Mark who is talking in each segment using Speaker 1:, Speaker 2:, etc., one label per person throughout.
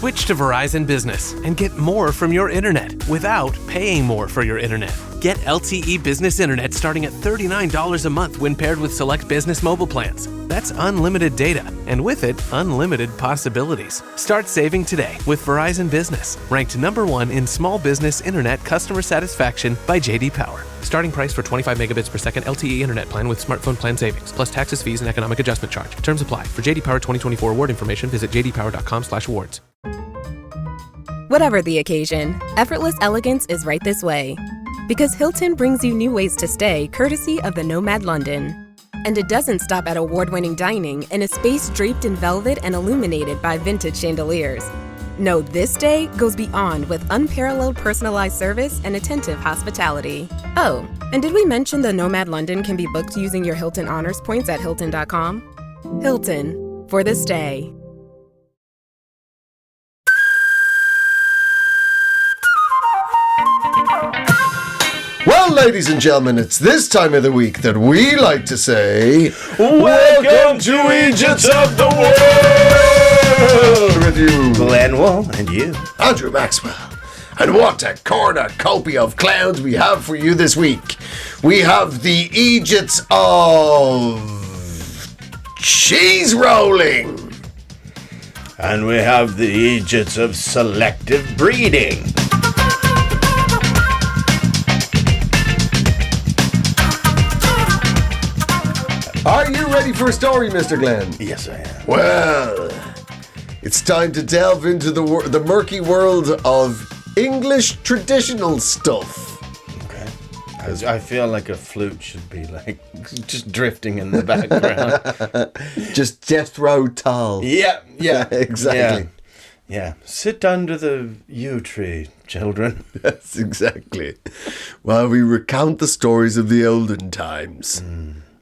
Speaker 1: Switch to Verizon Business and get more from your internet without paying more for your internet. Get LTE Business Internet starting at $39 a month when paired with select business mobile plans. That's unlimited data, and with it, unlimited possibilities. Start saving today with Verizon Business, ranked #1 in small business internet customer satisfaction by J.D. Power. Starting price for 25 megabits per second LTE internet plan with smartphone plan savings, plus taxes, fees, and economic adjustment charge. Terms apply. For J.D. Power 2024 award information, visit jdpower.com/awards.
Speaker 2: Whatever the occasion, effortless elegance is right this way. Because Hilton brings you new ways to stay courtesy of the Nomad London. And it doesn't stop at award-winning dining in a space draped in velvet and illuminated by vintage chandeliers. No, this day goes beyond with unparalleled personalized service and attentive hospitality. Oh, and did we mention the Nomad London can be booked using your Hilton Honors points at Hilton.com? Hilton, for this day.
Speaker 3: Well, ladies and gentlemen, it's this time of the week that we like to say,
Speaker 4: Welcome to Eejits of the World!
Speaker 3: With you,
Speaker 4: Glenn Wall, and you,
Speaker 3: Andrew Maxwell. And what a cornucopia of clowns we have for you this week. We have the Eejits of cheese rolling.
Speaker 4: And we have the Eejits of selective breeding.
Speaker 3: Are you ready for a story, Mr. Glenn?
Speaker 4: Yes, I am.
Speaker 3: Well, it's time to delve into the murky world of English traditional stuff.
Speaker 4: Okay. I feel like a flute should be like just drifting in the background.
Speaker 3: Just death row tall.
Speaker 4: Yeah,
Speaker 3: Exactly.
Speaker 4: Yeah. Sit under the yew tree, children.
Speaker 3: Yes, exactly. While we recount the stories of the olden times.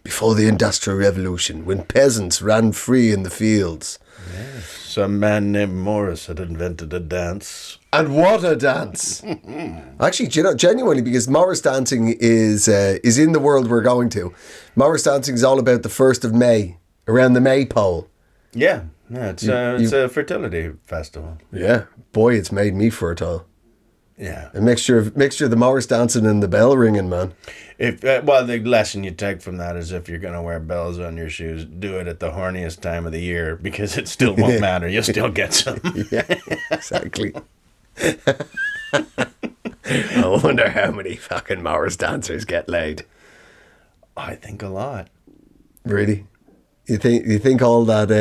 Speaker 3: Before the Industrial Revolution, when peasants ran free in the fields.
Speaker 4: Yes. Some man named Morris had invented a dance.
Speaker 3: And what a dance! Actually, do you know, genuinely, because Morris dancing is in the world we're going to. Morris dancing is all about the 1st of May, around the maypole.
Speaker 4: Yeah, it's a fertility festival.
Speaker 3: Yeah, boy, it's made me fertile.
Speaker 4: Yeah,
Speaker 3: A mixture of the Morris dancing and the bell ringing, man.
Speaker 4: If the lesson you take from that is if you're going to wear bells on your shoes, do it at the horniest time of the year because it still won't matter. You'll still get some.
Speaker 3: Yeah, exactly. I wonder how many fucking Morris dancers get laid.
Speaker 4: I think a lot.
Speaker 3: Really? You think all that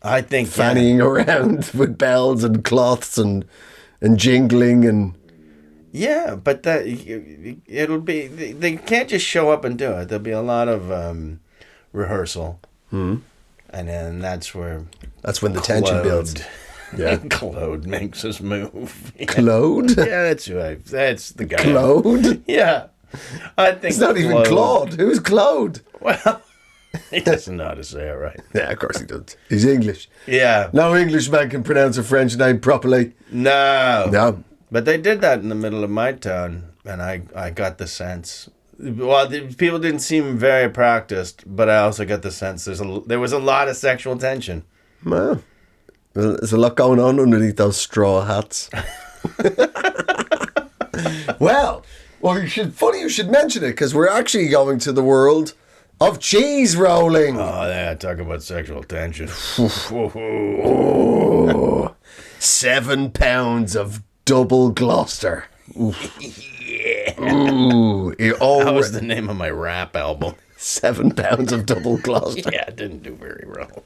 Speaker 4: I think
Speaker 3: fannying around with bells and cloths and jingling and...
Speaker 4: Yeah, but it'll be... They can't just show up and do it. There'll be a lot of rehearsal. And then that's when the
Speaker 3: tension builds. Yeah.
Speaker 4: Claude makes his move.
Speaker 3: Claude?
Speaker 4: Yeah, that's right. That's the guy.
Speaker 3: Claude?
Speaker 4: Yeah. I think
Speaker 3: it's not even Claude. Who's Claude?
Speaker 4: Well, he doesn't know how to say it right.
Speaker 3: Yeah, of course he doesn't. He's English.
Speaker 4: Yeah.
Speaker 3: No Englishman can pronounce a French name properly.
Speaker 4: No. But they did that in the middle of my town, and I got the sense. Well, people didn't seem very practiced, but I also got the sense there was a lot of sexual tension.
Speaker 3: Well, there's a lot going on underneath those straw hats. Well, you should mention it because we're actually going to the world of cheese rolling.
Speaker 4: Oh, yeah, talk about sexual tension.
Speaker 3: 7 pounds of double Gloucester.
Speaker 4: Yeah.
Speaker 3: Ooh,
Speaker 4: that was the name of my rap album.
Speaker 3: 7 pounds of double Gloucester.
Speaker 4: Yeah, it didn't do very well.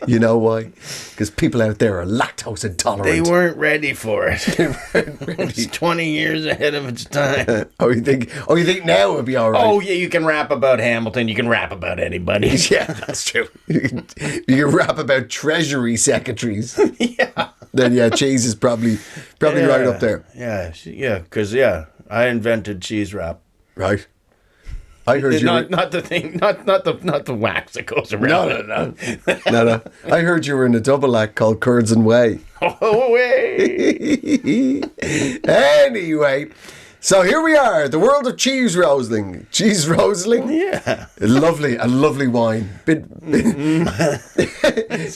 Speaker 3: You know why? Because people out there are lactose intolerant.
Speaker 4: They weren't ready for it. They weren't ready. It's 20 years ahead of its time.
Speaker 3: You think now it'd be all right?
Speaker 4: Oh, yeah, you can rap about Hamilton. You can rap about anybody.
Speaker 3: Yeah, that's true. You can rap about treasury secretaries.
Speaker 4: Yeah.
Speaker 3: Then, yeah, cheese is probably right up there.
Speaker 4: Yeah, because, I invented cheese rap.
Speaker 3: Right. I heard you
Speaker 4: not the thing, not the wax that goes around.
Speaker 3: No. I heard you were in a double act called Curds and Whey.
Speaker 4: Oh, way.
Speaker 3: Anyway, So here we are, the world of cheese roasting. Cheese roasting?
Speaker 4: Yeah.
Speaker 3: A lovely wine.
Speaker 4: It's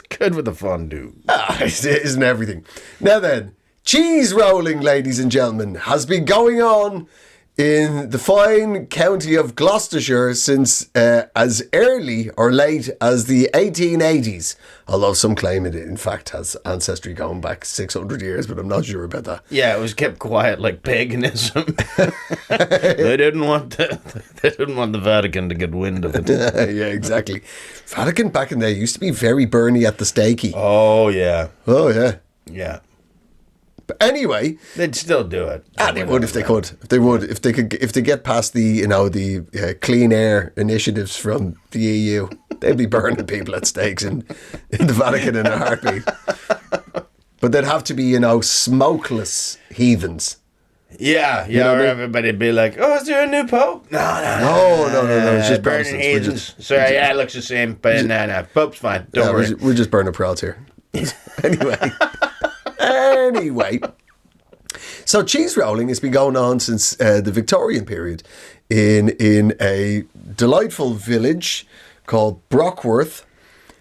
Speaker 4: good with the fondue.
Speaker 3: It isn't everything. Now then, cheese rolling, ladies and gentlemen, has been going on in the fine county of Gloucestershire since as early or late as the 1880s. Although some claim it, in fact, has ancestry going back 600 years, but I'm not sure about that.
Speaker 4: Yeah, it was kept quiet like paganism. They didn't want the Vatican to get wind of it.
Speaker 3: Yeah, exactly. Vatican back in there used to be very Bernie at the stakey.
Speaker 4: Oh, yeah.
Speaker 3: Oh, yeah.
Speaker 4: Yeah.
Speaker 3: But anyway,
Speaker 4: They'd still do it.
Speaker 3: they would if they could. If they get past the clean air initiatives from the EU, they'd be burning people at stakes in the Vatican in a heartbeat. But they'd have to be, smokeless heathens.
Speaker 4: Yeah,
Speaker 3: You know what I
Speaker 4: or
Speaker 3: mean?
Speaker 4: everybody'd be like, "Oh, is there a new pope?" No.
Speaker 3: It's just
Speaker 4: burning
Speaker 3: Protestants.
Speaker 4: heathens. Sorry, yeah, it looks the same, but no, pope's fine. Don't worry.
Speaker 3: We're just burning prods here. Anyway. So cheese rolling has been going on since the Victorian period in a delightful village called Brockworth,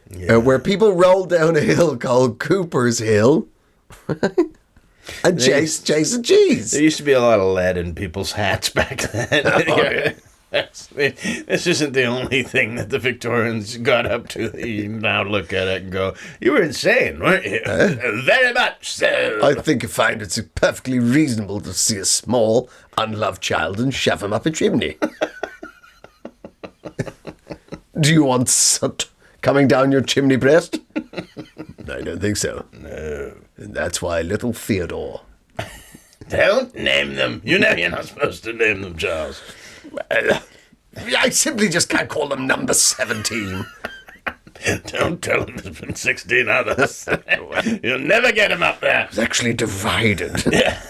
Speaker 3: where people roll down a hill called Cooper's Hill and chase cheese.
Speaker 4: There used to be a lot of lead in people's hats back then. This isn't the only thing that the Victorians got up to. You now look at it and go, "You were insane, weren't you?" Very much so.
Speaker 3: I think you find it's perfectly reasonable to see a small, unloved child and shove him up a chimney. Do you want soot coming down your chimney breast? I don't think so.
Speaker 4: No.
Speaker 3: And that's why little Theodore.
Speaker 4: Don't name them. You know you're not supposed to name them, Charles.
Speaker 3: I simply just can't call them number 17.
Speaker 4: Don't tell him there's been 16 others. You'll never get him up there.
Speaker 3: It's actually divided.
Speaker 4: Yeah.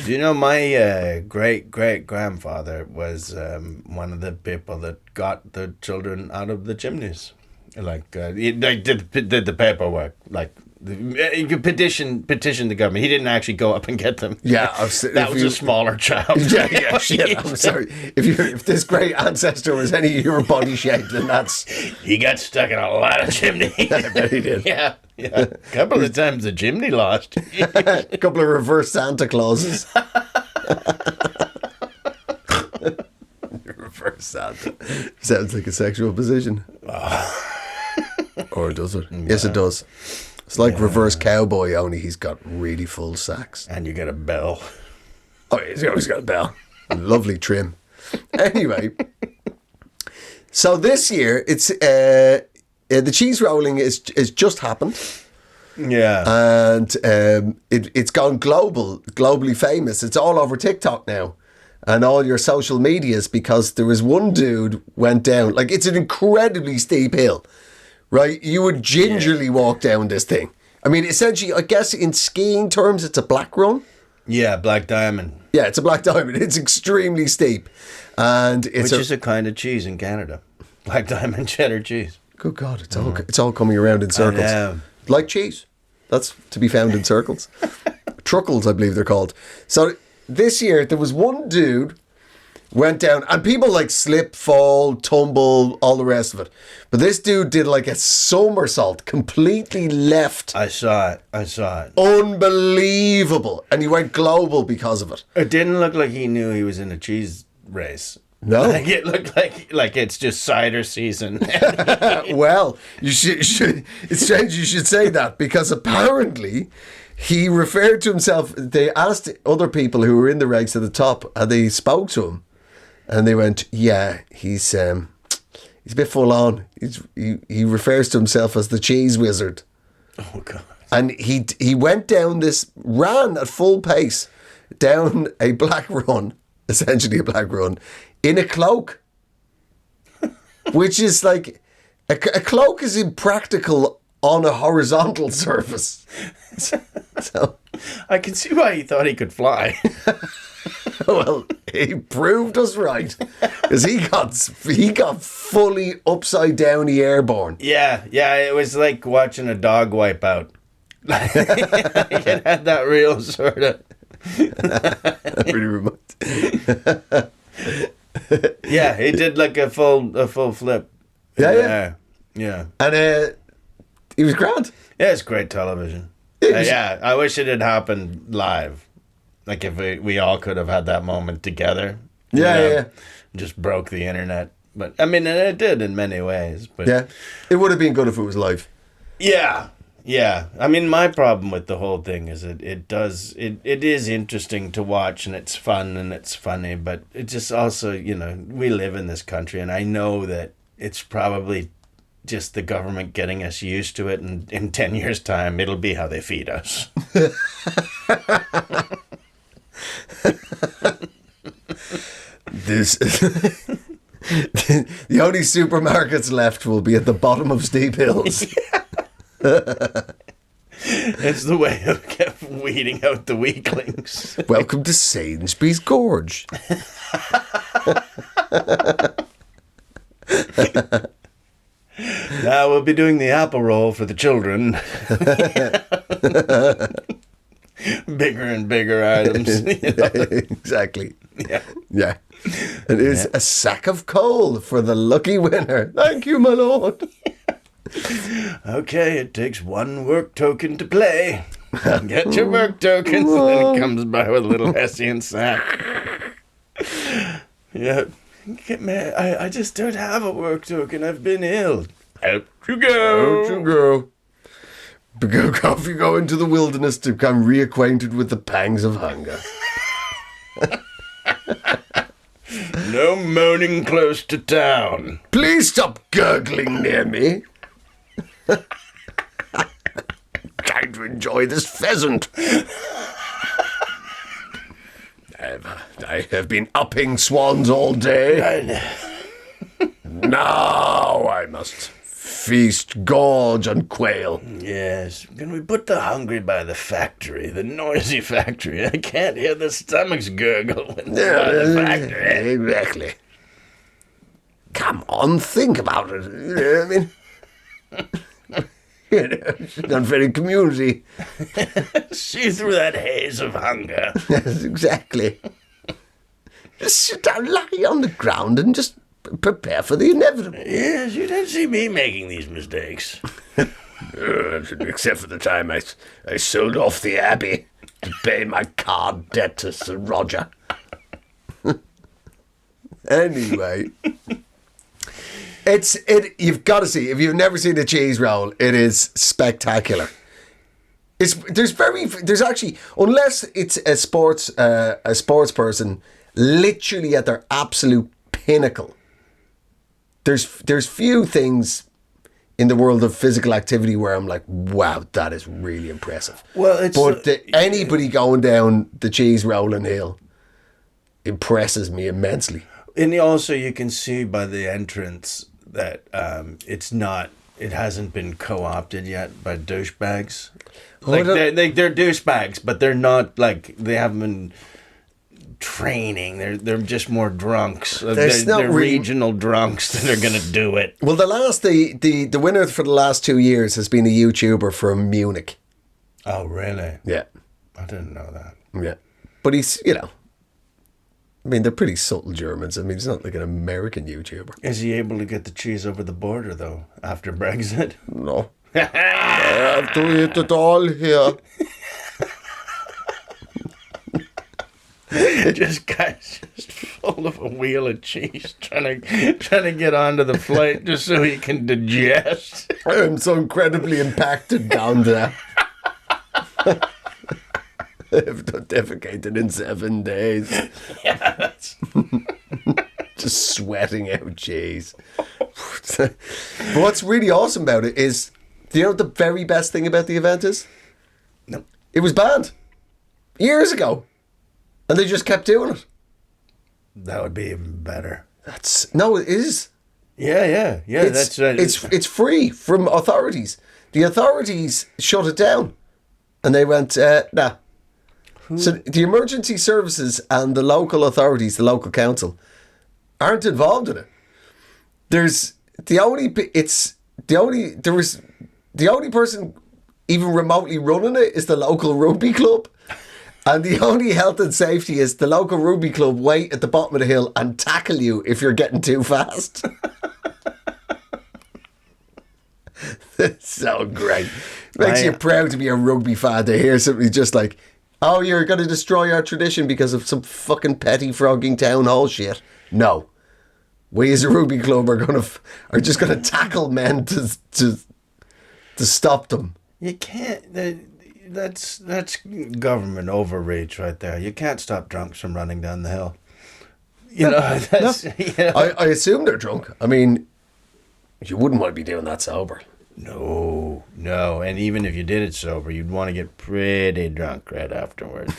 Speaker 4: Do you know my great-great-grandfather was one of the people that got the children out of the chimneys? He did the paperwork, he could petition the government. He didn't actually go up and get them.
Speaker 3: Yeah,
Speaker 4: that was a smaller child.
Speaker 3: Yeah, shit. I'm sorry. If this great ancestor was any of your body shape, then that's.
Speaker 4: He got stuck in a lot of chimneys.
Speaker 3: I bet he did.
Speaker 4: Yeah. A couple of times the chimney lost.
Speaker 3: A couple of reverse Santa Clauses. Reverse Santa. Sounds like a sexual position. Or does it? Yes, it does. It's like reverse cowboy, only he's got really full sacks.
Speaker 4: And you get a bell.
Speaker 3: Oh, he's always got a bell. Lovely trim. Anyway, so this year it's the cheese rolling is just happened.
Speaker 4: Yeah.
Speaker 3: And it's gone globally famous. It's all over TikTok now and all your social medias, because there was one dude went down, it's an incredibly steep hill. Right, you would gingerly walk down this thing. I mean, essentially, I guess in skiing terms, it's a black run.
Speaker 4: Yeah, black diamond.
Speaker 3: Yeah, it's a black diamond. It's extremely steep, and
Speaker 4: which is a kind of cheese in Canada, black diamond cheddar cheese.
Speaker 3: Good God, it's all coming around in circles, like cheese. That's to be found in circles. Truckles, I believe they're called. So this year there was one dude went down, and people slip, fall, tumble, all the rest of it. But this dude did a somersault, completely left.
Speaker 4: I saw it.
Speaker 3: Unbelievable. And he went global because of it.
Speaker 4: It didn't look like he knew he was in a cheese race.
Speaker 3: No.
Speaker 4: It looked like it's just cider season.
Speaker 3: Well, you should it's strange you should say that, because apparently he referred to himself. They asked other people who were in the ranks at the top, and they spoke to him. And they went, yeah, he's a bit full on. He refers to himself as the cheese wizard.
Speaker 4: Oh, God.
Speaker 3: And he went down ran at full pace down a black run, essentially a black run, in a cloak. Which is a cloak is impractical on a horizontal surface. So
Speaker 4: I can see why he thought he could fly.
Speaker 3: Well, he proved us right, because he got fully upside down airborne.
Speaker 4: Yeah, it was like watching a dog wipe out. It had that real sort of.
Speaker 3: Pretty remote.
Speaker 4: Yeah, he did like a full flip.
Speaker 3: Yeah. And he was grand.
Speaker 4: Yeah, it's great television. Yeah, I wish it had happened live. Like if we all could have had that moment together.
Speaker 3: Yeah.
Speaker 4: Just broke the internet. But I mean, and it did in many ways. But
Speaker 3: Yeah. It would have been good if it was live.
Speaker 4: Yeah. I mean, my problem with the whole thing is it is interesting to watch, and it's fun and it's funny, but it just also, we live in this country, and I know that it's probably just the government getting us used to it, and in 10 years' time, it'll be how they feed us.
Speaker 3: The only supermarkets left will be at the bottom of steep hills.
Speaker 4: It's the way of weeding out the weaklings.
Speaker 3: Welcome to Sainsbury's Gorge.
Speaker 4: Now we'll be doing the apple roll for the children. Bigger and bigger items.
Speaker 3: Exactly. Yeah. And here's a sack of coal for the lucky winner. Thank you, my lord.
Speaker 4: Okay, it takes one work token to play. Get your work tokens, and then it comes by with a little Hessian sack. Yeah. I just don't have a work token. I've been ill. Out you go.
Speaker 3: Out you go. Off you go into the wilderness to become reacquainted with the pangs of hunger.
Speaker 4: No moaning close to town.
Speaker 3: Please stop gurgling near me. Trying to enjoy this pheasant. I have been upping swans all day. Now I must feast, gorge, and quail.
Speaker 4: Yes. Can we put the hungry by the factory, the noisy factory? I can't hear the stomachs gurgle when they're by the factory.
Speaker 3: Exactly. Come on, think about it. You know what I mean? It's not very community.
Speaker 4: See through that haze of hunger.
Speaker 3: Yes, exactly. Just sit down, lie on the ground, and just prepare for the inevitable.
Speaker 4: Yes, you don't see me making these mistakes.
Speaker 3: Except for the time I sold off the Abbey to pay my card debt to Sir Roger. Anyway, you've got to see. If you've never seen a cheese roll, it is spectacular. There's actually, unless it's a sports person, literally at their absolute pinnacle. There's few things in the world of physical activity where I'm like, wow, that is really impressive.
Speaker 4: Well,
Speaker 3: anybody going down the cheese rolling hill impresses me immensely.
Speaker 4: And also, you can see by the entrance that it hasn't been co-opted yet by douchebags. Like they're douchebags, but they're not like, they haven't been training. They're just more drunks. They're regional drunks that are going to do it.
Speaker 3: Well, the winner for the last 2 years has been a YouTuber from Munich.
Speaker 4: Oh, really?
Speaker 3: Yeah.
Speaker 4: I didn't know that.
Speaker 3: Yeah. But he's, I mean, they're pretty subtle Germans. I mean, he's not like an American YouTuber.
Speaker 4: Is he able to get the cheese over the border, though, after Brexit?
Speaker 3: No. I have to eat it all here.
Speaker 4: Just guys just full of a wheel of cheese trying to get onto the flight just so he can digest.
Speaker 3: I'm so incredibly impacted down there. I've not defecated in 7 days.
Speaker 4: Yeah,
Speaker 3: just sweating out cheese. But what's really awesome about it is, do you know what the very best thing about the event is?
Speaker 4: No.
Speaker 3: It was banned years ago. And they just kept doing it.
Speaker 4: That would be even better.
Speaker 3: No, it is.
Speaker 4: Yeah. That's right.
Speaker 3: It's free from authorities. The authorities shut it down, and they went, nah. So the emergency services and the local authorities, the local council, aren't involved in it. The only person even remotely running it is the local rugby club. And the only health and safety is the local rugby club wait at the bottom of the hill and tackle you if you're getting too fast. It's so great. Makes you proud to be a rugby fan to hear somebody just like, oh, you're going to destroy our tradition because of some fucking petty frogging town hall shit. No. We as a rugby club are just going to tackle men to stop them.
Speaker 4: You can't. That's government overreach right there. You can't stop drunks from running down the hill. You know.
Speaker 3: I assume they're drunk. I mean, you wouldn't want to be doing that sober.
Speaker 4: No. And even if you did it sober, you'd want to get pretty drunk right afterwards.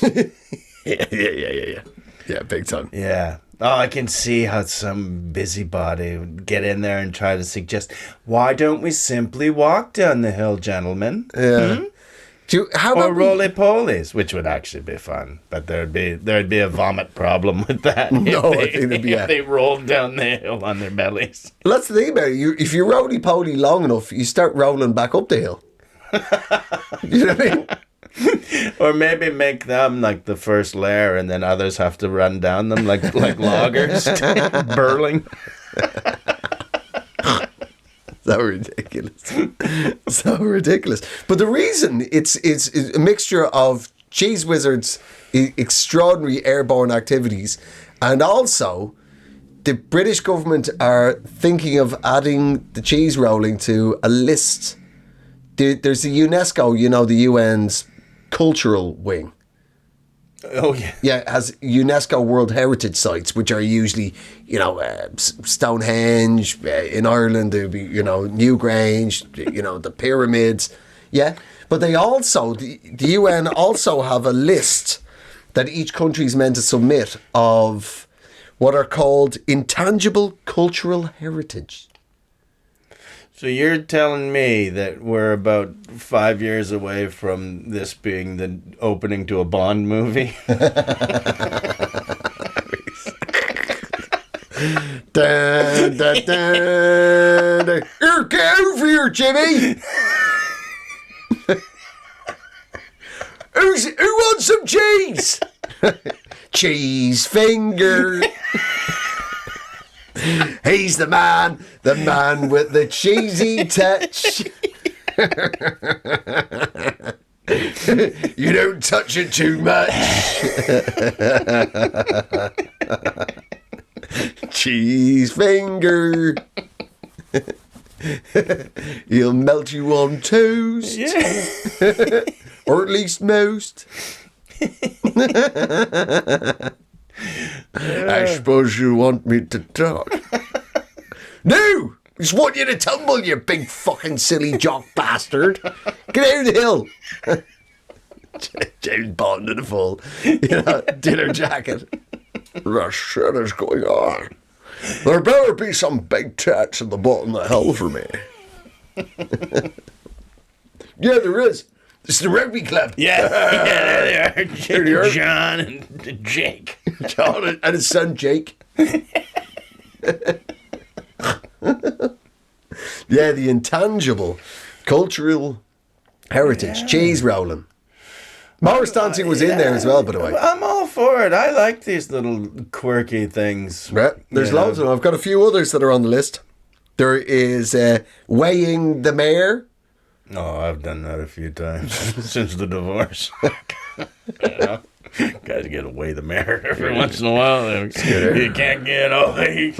Speaker 3: Yeah. Yeah, big time.
Speaker 4: Yeah. Oh, I can see how some busybody would get in there and try to suggest, why don't we simply walk down the hill, gentlemen?
Speaker 3: Yeah. How
Speaker 4: or
Speaker 3: about
Speaker 4: roly-polies, which would actually be fun, but there'd be a vomit problem with that.
Speaker 3: No, I think there'd be
Speaker 4: if they rolled down the hill on their bellies.
Speaker 3: Well, that's the thing about it. If you roly-poly long enough, you start rolling back up the hill. You know what I mean?
Speaker 4: Or maybe make them like the first layer, and then others have to run down them like loggers, burling.
Speaker 3: So ridiculous. But the reason it's a mixture of Cheese Wizard's extraordinary airborne activities, and also the British government are thinking of adding the cheese rolling to a list. There's the UNESCO, the UN's cultural wing.
Speaker 4: Oh, yeah.
Speaker 3: Yeah, it has UNESCO World Heritage Sites, which are usually, Stonehenge. In Ireland, there would be, Newgrange, the pyramids. Yeah. But they also, the UN also have a list that each country is meant to submit of what are called intangible cultural heritage.
Speaker 4: So you're telling me that we're about 5 years away from this being the opening to a Bond movie?
Speaker 3: Dun, dun, dun, dun. Here, get over here, Jimmy. Who wants some cheese? Cheese finger. He's the man with the cheesy touch. You don't touch it too much. Cheese finger. He'll melt you on toast. Yeah. Or at least most. I suppose you want me to talk. No! I just want you to tumble, you big fucking silly jock bastard. Get out of the hill. James Bond in the full, dinner jacket. The shit is going on. There better be some big tits in the bottom of the hill for me. Yeah, there is. It's the rugby club.
Speaker 4: Yeah, there they are. John and Jake.
Speaker 3: John and his son Jake. Yeah, the intangible cultural heritage. Cheese rolling. Morris dancing was in there as well, by the way.
Speaker 4: I'm all for it. I like these little quirky things.
Speaker 3: Right. There's loads of them. I've got a few others that are on the list. There is weighing the mayor.
Speaker 4: Oh, I've done that a few times since the divorce. Guys get to weigh the mayor every once in a while. You can't get away.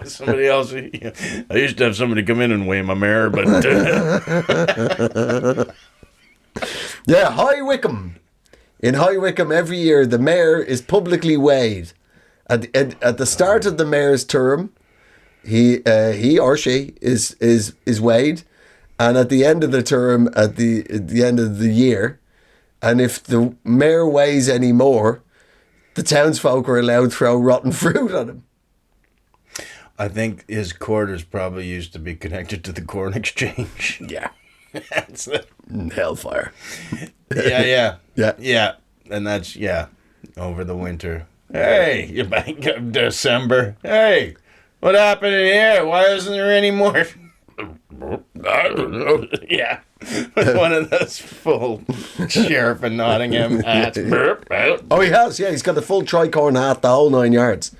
Speaker 4: Somebody else. I used to have somebody come in and weigh my mayor, but
Speaker 3: yeah, High Wycombe. In High Wycombe, every year the mayor is publicly weighed. At the start of the mayor's term, he or she is weighed. And at the end of the term, at the end of the year, and if the mayor weighs any more, the townsfolk are allowed to throw rotten fruit on him.
Speaker 4: I think his quarters probably used to be connected to the corn exchange.
Speaker 3: Yeah.
Speaker 4: That's it.
Speaker 3: Hellfire.
Speaker 4: Yeah.
Speaker 3: Yeah.
Speaker 4: And that's, over the winter. Hey, you back up December. Hey, what happened in here? Why isn't there any more?
Speaker 3: I don't know.
Speaker 4: Yeah. With one of those full Sheriff of Nottingham hats.
Speaker 3: Oh, he has. Yeah, he's got the full tricorn hat, the whole 9 yards.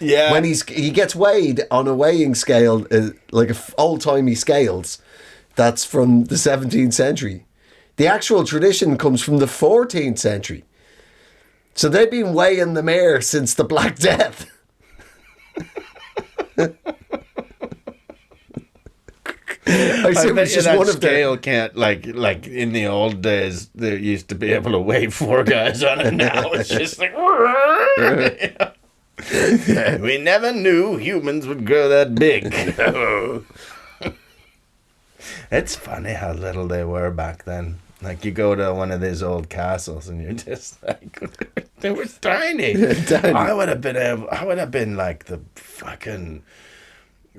Speaker 4: Yeah.
Speaker 3: When he gets weighed on a weighing scale, like old-timey scales, that's from the 17th century. The actual tradition comes from the 14th century. So they've been weighing the mare since the Black Death. I assume it's just one of
Speaker 4: scale can't like in the old days they used to be able to weigh 4 guys on it. Now it's just like we never knew humans would grow that big. It's funny how little they were back then. Like you go to one of these old castles and you're just like they were tiny.
Speaker 3: Tiny.
Speaker 4: I would have been like the fucking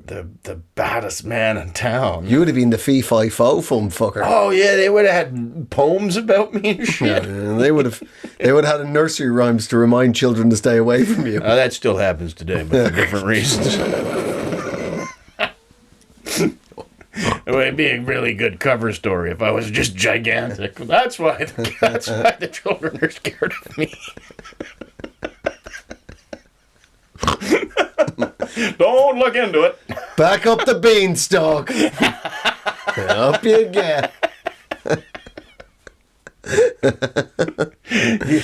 Speaker 4: the baddest man in town.
Speaker 3: You would have been the fee-fi-fo fum fucker.
Speaker 4: Oh yeah, they would have had poems about me and shit.
Speaker 3: Yeah, they would have had a nursery rhymes to remind children to stay away from you.
Speaker 4: That still happens today, but for different reasons. It would be a really good cover story if I was just gigantic. That's why the children are scared of me. Don't look into it.
Speaker 3: Back up the beanstalk. Up you get.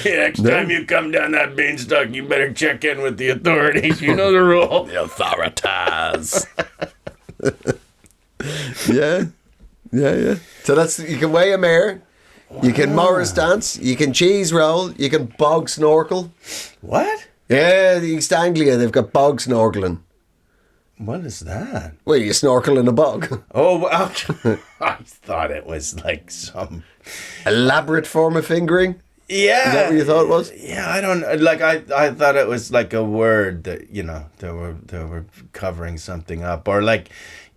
Speaker 4: Next time you come down that beanstalk, you better check in with the authorities. You know the rule. The authorities.
Speaker 3: Yeah. So you can weigh a mare, you can Morris dance, you can cheese roll, you can bog snorkel.
Speaker 4: What?
Speaker 3: Yeah, the East Anglia, they've got bog snorkeling.
Speaker 4: What is that?
Speaker 3: Well, you snorkel in a bog.
Speaker 4: Oh, wow. I thought it was like some
Speaker 3: elaborate form of fingering.
Speaker 4: Yeah.
Speaker 3: Is that what you thought it was?
Speaker 4: Yeah, I don't like. I thought it was like a word that they were covering something up, or like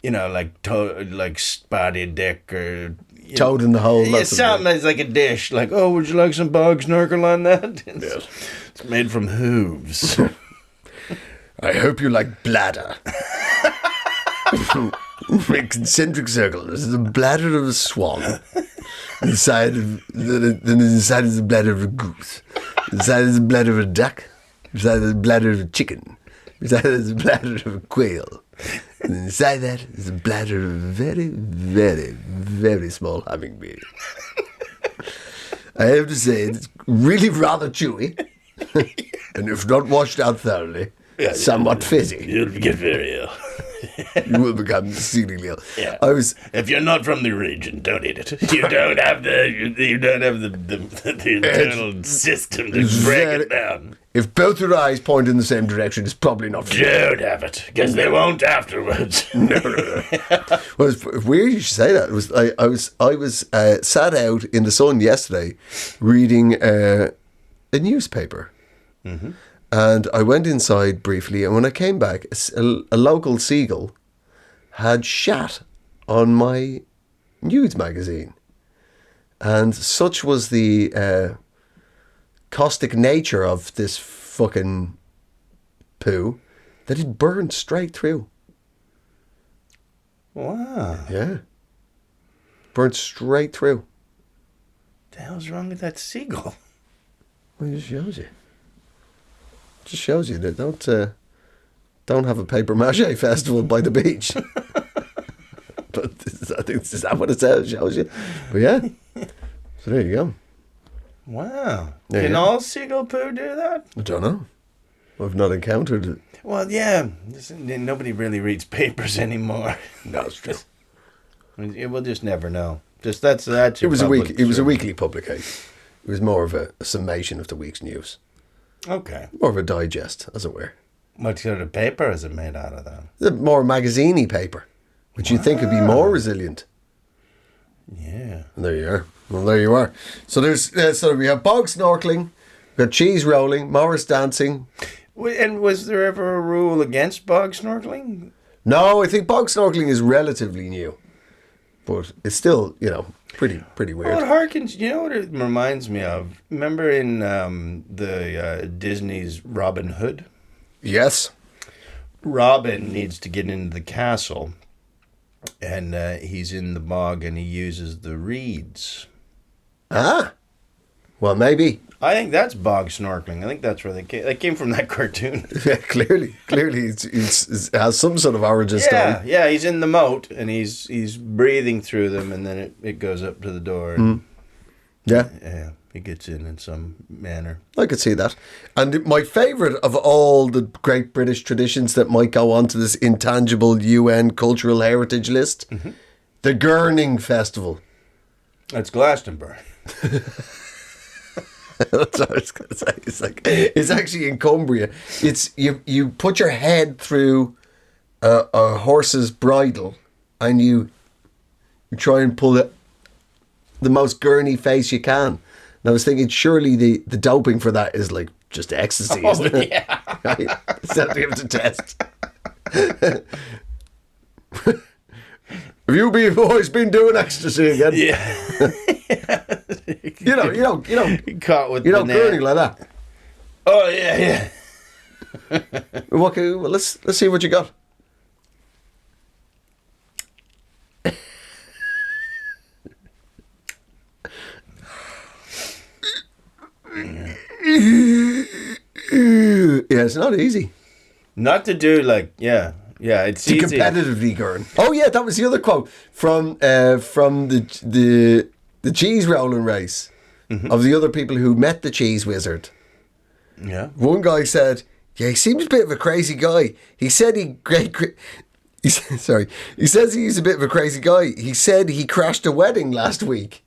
Speaker 4: like spotty dick or
Speaker 3: toad in the hole.
Speaker 4: Yeah, something that's like a dish. Like, oh, would you like some bog snorkel on that?
Speaker 3: Yes.
Speaker 4: It's made from hooves.
Speaker 3: I hope you like bladder. Concentric circle. This is the bladder of a swan. Inside is the bladder of a goose. Inside is the bladder of a duck. Inside is the bladder of a chicken. Inside is the bladder of a quail. And inside that is the bladder of a very, very, very small hummingbird. I have to say, it's really rather chewy. And if not washed out thoroughly, somewhat fizzy.
Speaker 4: You'll get very ill.
Speaker 3: You will become exceedingly ill.
Speaker 4: Yeah. If you're not from the region, don't eat it. You don't have the internal system to break it down.
Speaker 3: If both your eyes point in the same direction, it's probably not for you.
Speaker 4: Don't have it, because they won't afterwards.
Speaker 3: No. Well, it's weird you should say that. I was sat out in the sun yesterday reading a newspaper. Mm-hmm. And I went inside briefly, and when I came back, a local seagull had shat on my news magazine. And such was the caustic nature of this fucking poo that it burned straight through.
Speaker 4: Wow.
Speaker 3: Yeah. Burned straight through.
Speaker 4: What the hell's wrong with that seagull?
Speaker 3: Well, it just shows you. Just shows you that don't have a paper mache festival by the beach. But I think is that what it says? Shows you. But yeah, so there you go.
Speaker 4: Wow.
Speaker 3: Yeah,
Speaker 4: Can
Speaker 3: yeah.
Speaker 4: all seagull poo do that?
Speaker 3: I don't know. I've not encountered it.
Speaker 4: Well, yeah. Nobody really reads papers anymore.
Speaker 3: No, it's true.
Speaker 4: We'll just never know. That's
Speaker 3: It was a
Speaker 4: public
Speaker 3: week. It was a
Speaker 4: service.
Speaker 3: weekly publication. It was more of a summation of the week's news.
Speaker 4: Okay.
Speaker 3: More of a digest, as it were.
Speaker 4: What sort of paper is it made out of, then?
Speaker 3: A more magazine-y paper, which you'd think would be more resilient.
Speaker 4: Yeah.
Speaker 3: And there you are. Well, there you are. So there's so we have bog snorkeling, we got cheese rolling, Morris dancing.
Speaker 4: And was there ever a rule against bog snorkeling?
Speaker 3: No, I think bog snorkeling is relatively new, but it's still pretty weird.
Speaker 4: Well, it harkens. You know what it reminds me of? Remember in the Disney's Robin Hood?
Speaker 3: Yes.
Speaker 4: Robin needs to get into the castle, And he's in the bog and he uses the reeds.
Speaker 3: Ah, well, maybe.
Speaker 4: I think that's bog snorkeling. I think that's where they came. They came from that cartoon.
Speaker 3: Yeah, clearly, it has some sort of origin story.
Speaker 4: Yeah, he's in the moat and he's breathing through them, and then it goes up to the door. And,
Speaker 3: Yeah,
Speaker 4: he gets in some manner.
Speaker 3: I could see that. And my favourite of all the great British traditions that might go onto this intangible UN cultural heritage list, the Gurning Festival.
Speaker 4: That's Glastonbury.
Speaker 3: That's what I was going to say. It's actually in Cumbria. It's you put your head through a horse's bridle and you try and pull it the most gurney face you can. And I was thinking, surely the doping for that is like just ecstasy, isn't it?
Speaker 4: Yeah.
Speaker 3: Right? Something you have to test. Have you always been doing ecstasy again?
Speaker 4: Yeah.
Speaker 3: You don't
Speaker 4: Caught with
Speaker 3: gurning like that.
Speaker 4: Oh yeah.
Speaker 3: Okay, well, let's see what you got. Yeah, it's not easy.
Speaker 4: Not to do it's
Speaker 3: To
Speaker 4: easy.
Speaker 3: competitively gurn. Oh yeah, that was the other quote from the cheese rolling race of the other people who met the cheese wizard.
Speaker 4: Yeah.
Speaker 3: One guy said, "Yeah, he seems a bit of a crazy guy." He said he says he's a bit of a crazy guy. He said he crashed a wedding last week.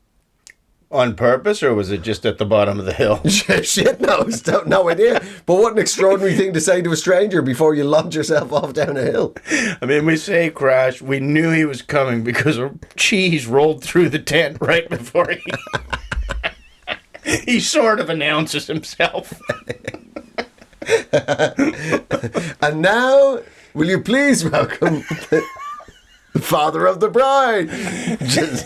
Speaker 4: On purpose, or was it just at the bottom of the hill?
Speaker 3: Shit knows, no idea. But what an extraordinary thing to say to a stranger before you launch yourself off down a hill.
Speaker 4: I mean, we say crash. We knew he was coming because a cheese rolled through the tent right before he sort of announces himself.
Speaker 3: And now, will you please welcome the father of the bride? Just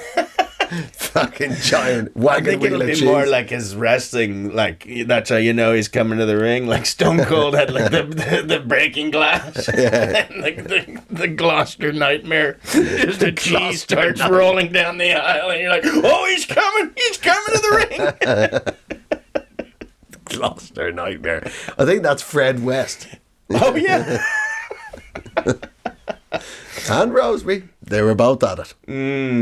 Speaker 3: fucking giant wagon
Speaker 4: I think
Speaker 3: wheel
Speaker 4: it'll
Speaker 3: of
Speaker 4: be
Speaker 3: cheese.
Speaker 4: more like his wrestling, like that's how you know he's coming to the ring. Like Stone Cold had like the breaking glass, and like the Gloucester Nightmare. Just a cheese starts rolling down the aisle, and you're like, "Oh, he's coming to the ring."
Speaker 3: Gloucester Nightmare. I think that's Fred West.
Speaker 4: Oh yeah.
Speaker 3: And Roseby. They were both at it.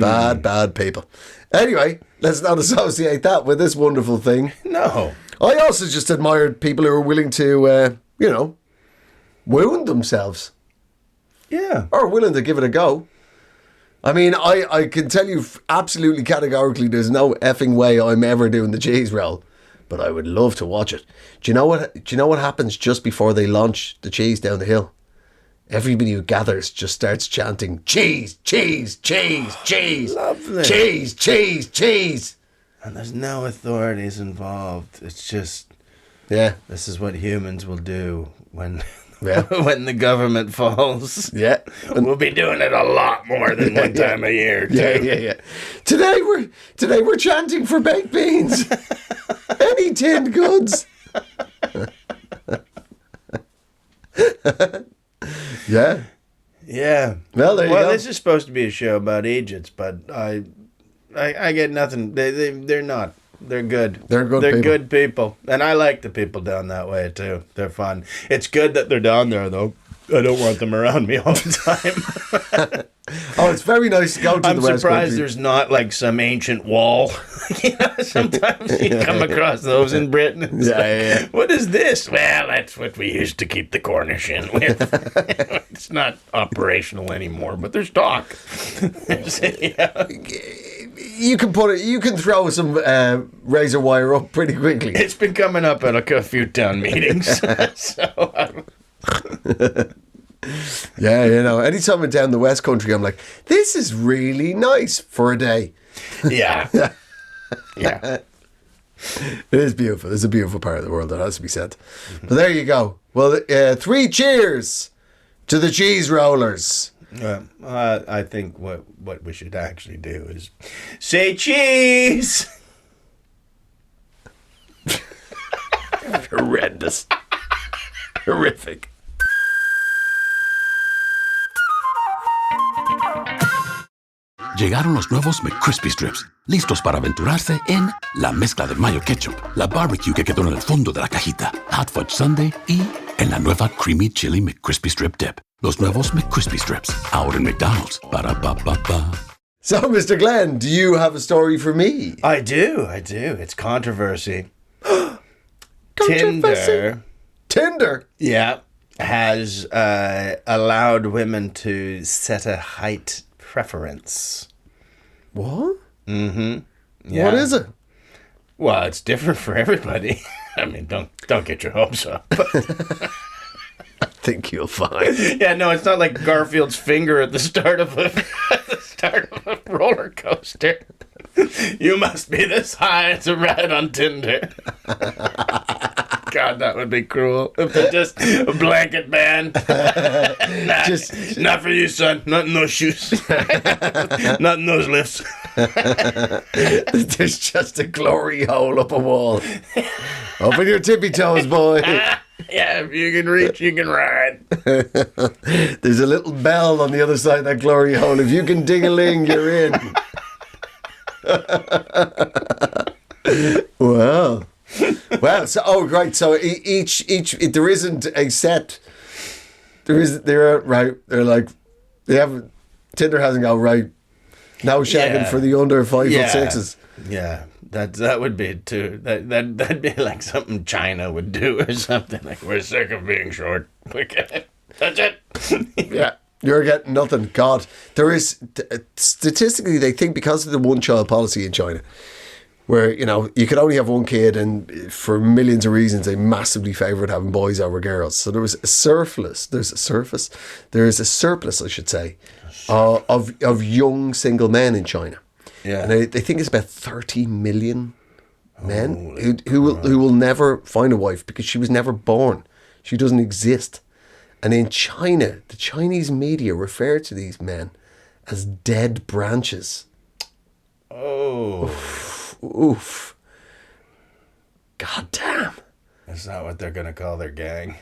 Speaker 3: Bad people. Anyway, let's not associate that with this wonderful thing.
Speaker 4: No.
Speaker 3: I also just admired people who are willing to, wound themselves.
Speaker 4: Yeah.
Speaker 3: Or willing to give it a go. I mean, I can tell you absolutely categorically there's no effing way I'm ever doing the cheese roll. But I would love to watch it. Do you know what happens just before they launch the cheese down the hill? Everybody who gathers just starts chanting, "Cheese, cheese, cheese, cheese,
Speaker 4: Lovely.
Speaker 3: cheese, cheese, cheese."
Speaker 4: And there's no authorities involved. It's just,
Speaker 3: Yeah,
Speaker 4: this is what humans will do when
Speaker 3: Yeah.
Speaker 4: when the government falls.
Speaker 3: yeah,
Speaker 4: We'll be doing it a lot more than one time a year, too.
Speaker 3: yeah. Today we're chanting for baked beans. Any tinned goods. Yeah.
Speaker 4: Yeah.
Speaker 3: Well, there you go.
Speaker 4: This is supposed to be a show about Eejits, but I get nothing. They're not. They're good.
Speaker 3: They're good
Speaker 4: They're
Speaker 3: people.
Speaker 4: good people. And I like the people down that way, too. They're fun. It's good that they're down there, though. I don't want them around me all the time.
Speaker 3: Oh, it's very nice to go to
Speaker 4: I'm
Speaker 3: the West
Speaker 4: surprised
Speaker 3: Country.
Speaker 4: there's not like some ancient wall. Sometimes you come across those in Britain. It's
Speaker 3: Yeah.
Speaker 4: What is this? Well, that's what we used to keep the Cornish in with. It's not operational anymore, but there's talk. Yeah.
Speaker 3: You can throw some razor wire up pretty quickly.
Speaker 4: It's been coming up at a few town meetings.
Speaker 3: Yeah, anytime I'm down the West Country, I'm like, this is really nice for a day.
Speaker 4: Yeah. Yeah.
Speaker 3: It is beautiful. It's a beautiful part of the world, that has to be said. But there you go. Well, 3 cheers to the cheese rollers.
Speaker 4: I think what we should actually do is say cheese.
Speaker 3: Horrendous. Horrific.
Speaker 5: Llegaron los nuevos McCrispy Strips, listos para aventurarse en la mezcla de mayo ketchup, la barbecue que quedó en el fondo de la cajita, Hot Fudge Sundae y en la nueva Creamy Chili McCrispy Strip Dip. Los nuevos McCrispy Strips, ahora en McDonald's. Para pa pa pa.
Speaker 3: So, Mr. Glenn, do you have a story for me?
Speaker 4: I do. It's controversy.
Speaker 3: Controversy.
Speaker 4: Tinder, yeah, has allowed women to set a height preference.
Speaker 3: What?
Speaker 4: Mm-hmm. Yeah.
Speaker 3: What is it?
Speaker 4: Well, it's different for everybody. I mean, don't get your hopes up.
Speaker 3: I think you'll find.
Speaker 4: Yeah, no, it's not like Garfield's finger at the start of a roller coaster. You must be this high to ride on Tinder. God, that would be cruel. If they're just a blanket ban. Nah, just not for you, son. Not in those shoes. Not in those lifts.
Speaker 3: There's just a glory hole up a wall. Open your tippy toes, boy.
Speaker 4: Yeah, if you can reach, you can ride.
Speaker 3: There's a little bell on the other side of that glory hole. If you can ding-a-ling, you're in. Wow. Wow. So, right. So each there isn't a set. They're right. They're like, they have, Tinder hasn't got right. Now shagging for the under 5'6".
Speaker 4: Yeah. That would be too. That'd be like something China would do or something. Like, we're sick of being short. That's it.
Speaker 3: Yeah. You're getting nothing. God, there is, statistically, they think because of the one-child policy in China, where, you know, you could only have one kid, and for millions of reasons, they massively favoured having boys over girls. So there was a surplus. There is a surplus, I should say, of young single men in China.
Speaker 4: Yeah,
Speaker 3: and they think it's about 30 million men who will never find a wife because she was never born. She doesn't exist. And in China, the Chinese media refer to these men as dead branches.
Speaker 4: Oh.
Speaker 3: Oof. God damn.
Speaker 4: Is that what they're going to call their gang?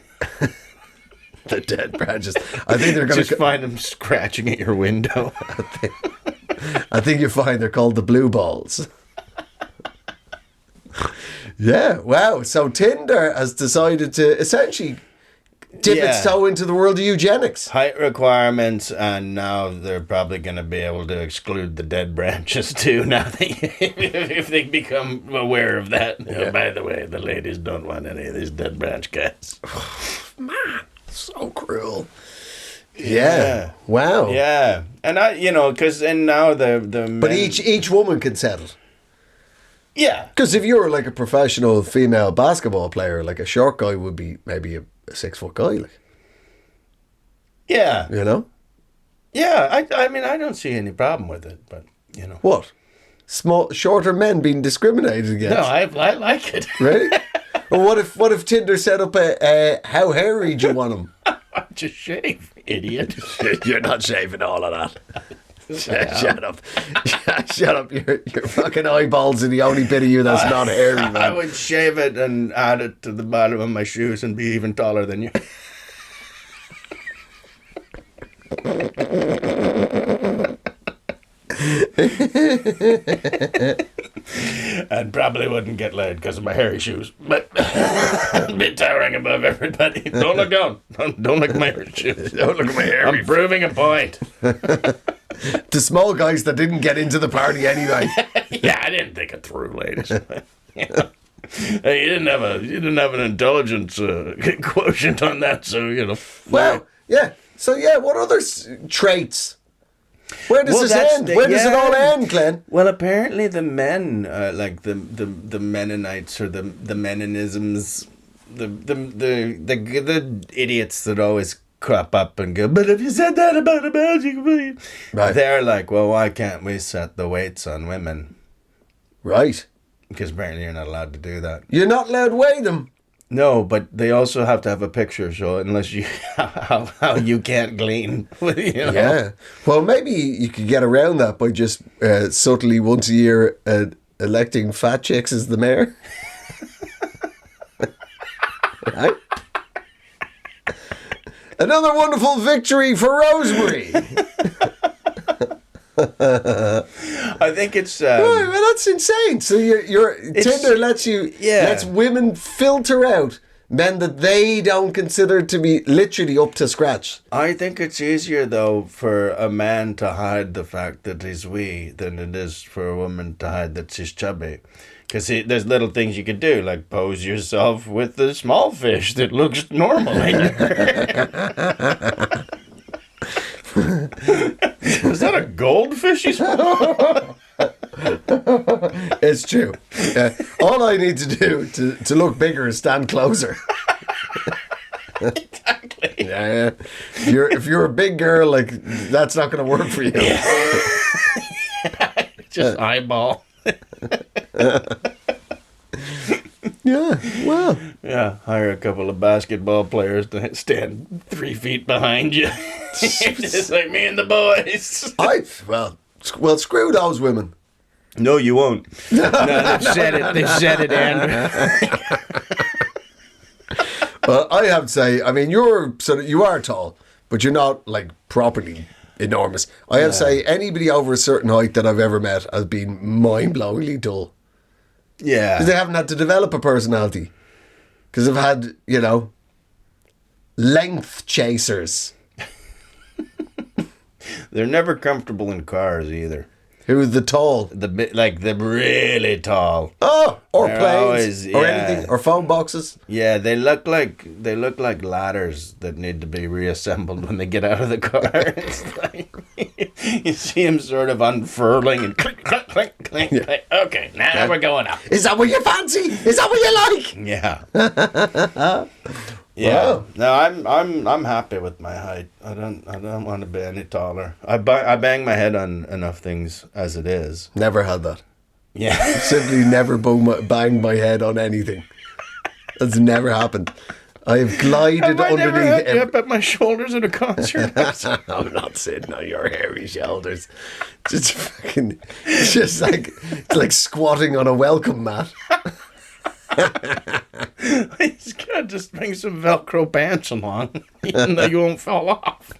Speaker 3: The dead branches. I think they're going to...
Speaker 4: Just find them scratching at your window.
Speaker 3: I think you find they're called the blue balls. Yeah, wow. So Tinder has decided to essentially dip its toe into the world of eugenics.
Speaker 4: Height requirements, and now they're probably going to be able to exclude the dead branches too, now that if they become aware of that. Yeah. Oh, by the way, the ladies don't want any of these dead branch guys.
Speaker 3: Man, so cruel. Yeah. Wow.
Speaker 4: Yeah. And because now the men...
Speaker 3: But each woman can settle.
Speaker 4: Yeah.
Speaker 3: Because if you're like a professional female basketball player, like a short guy would be maybe a 6-foot guy, like.
Speaker 4: Yeah.
Speaker 3: You know?
Speaker 4: Yeah. I mean, I don't see any problem with it, but, you know.
Speaker 3: What? Shorter men being discriminated against?
Speaker 4: No, I like it.
Speaker 3: Really? Well, what if Tinder set up a how hairy do you want them?
Speaker 4: Just shave, idiot.
Speaker 3: You're not shaving all of that. Shut up. Shut up. Your fucking eyeballs are the only bit of you that's not hairy, man.
Speaker 4: I would shave it and add it to the bottom of my shoes and be even taller than you. And probably wouldn't get laid because of my hairy shoes, but I'd be towering above everybody. Don't look down. Don't look at my hairy shoes.
Speaker 3: Don't look at my hairy.
Speaker 4: I'm proving a point.
Speaker 3: The small guys that didn't get into the party anyway.
Speaker 4: Yeah, I didn't think it through, ladies. Hey, you didn't have an intelligence quotient on that, so
Speaker 3: Well, yeah. So yeah, what other traits? Where does this end? Where does it all end, Glenn?
Speaker 4: Well, apparently the men, like the Mennonites or the Mennonisms, the idiots that always crop up and go, but if you said that about a magic, right? They're like, well, why can't we set the weights on women?
Speaker 3: Right.
Speaker 4: Because apparently you're not allowed to do that.
Speaker 3: You're not allowed to weigh them.
Speaker 4: No, but they also have to have a picture, so unless you how you can't glean.
Speaker 3: Yeah. Well, maybe you could get around that by just subtly once a year electing fat chicks as the mayor. Right? Another wonderful victory for Rosemary.
Speaker 4: I think it's
Speaker 3: Right, well, that's insane. So your Tinder lets women filter out men that they don't consider to be literally up to scratch.
Speaker 4: I think it's easier though for a man to hide the fact that he's wee than it is for a woman to hide that she's chubby. Because there's little things you can do, like pose yourself with the small fish that looks normal in your... Is that a goldfish he's...
Speaker 3: It's true. All I need to do to look bigger is stand closer.
Speaker 4: Exactly.
Speaker 3: Yeah. If you're a big girl, like, that's not going to work for you.
Speaker 4: Just eyeball.
Speaker 3: Yeah, well.
Speaker 4: Yeah, hire a couple of basketball players to stand 3 feet behind you. Just like me and the boys.
Speaker 3: Well, screw those women.
Speaker 4: No, you won't. No, they've said it. They've said it, Andrew.
Speaker 3: Well, I have to say, I mean, you are tall, but you're not like properly enormous. I have to say, anybody over a certain height that I've ever met has been mind-blowingly dull.
Speaker 4: Yeah.
Speaker 3: Because they haven't had to develop a personality. Because they've had, length chasers.
Speaker 4: They're never comfortable in cars either.
Speaker 3: Who are the tall?
Speaker 4: The really tall.
Speaker 3: Oh, or
Speaker 4: They're
Speaker 3: planes,
Speaker 4: always,
Speaker 3: or anything, or phone boxes.
Speaker 4: Yeah, they look like ladders that need to be reassembled when they get out of the car. It's like you see them sort of unfurling and click, click, click, click.
Speaker 3: Yeah.
Speaker 4: Click. Okay, now we're going up.
Speaker 3: Is that what you fancy? Is that what you like?
Speaker 4: Yeah. Yeah. Wow. No, I'm happy with my height. I don't want to be any taller. I bang my head on enough things as it is.
Speaker 3: Never had that.
Speaker 4: Yeah.
Speaker 3: Simply never banged my head on anything. That's never happened. I have glided underneath.
Speaker 4: Never had you up at my shoulders at a concert.
Speaker 3: I'm not sitting on your hairy shoulders. It's like squatting on a welcome mat.
Speaker 4: He's got to just bring some Velcro pants along, even though you won't fall off.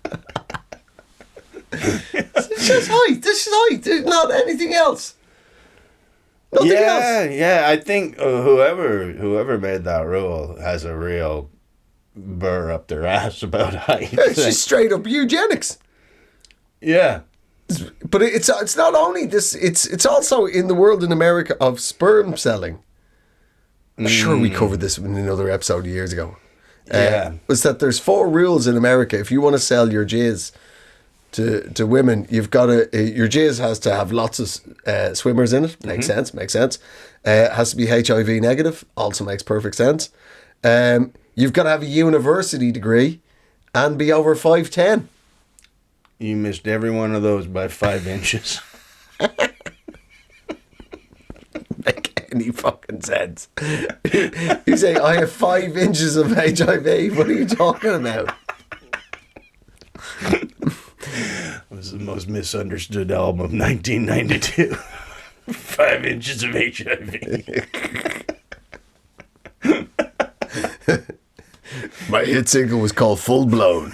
Speaker 3: It's just height. This is height. There's not anything else. Nothing else.
Speaker 4: Yeah. I think whoever made that rule has a real burr up their ass about height.
Speaker 3: It's just straight up eugenics.
Speaker 4: Yeah.
Speaker 3: But it's not only this. It's also in the world in America of sperm selling. I'm sure we covered this in another episode years ago. Was that there's 4 rules in America. If you want to sell your jizz to women, you've got to your jizz has to have lots of swimmers in it. Makes sense. It has to be HIV negative. Also makes perfect sense. You've got to have a university degree and be over 5'10".
Speaker 4: You missed every one of those by 5 inches.
Speaker 3: Make any fucking sense. You say, I have 5 inches of HIV. What are you talking about?
Speaker 4: It was the most misunderstood album of 1992. 5 inches of HIV.
Speaker 3: My hit single was called Full Blown.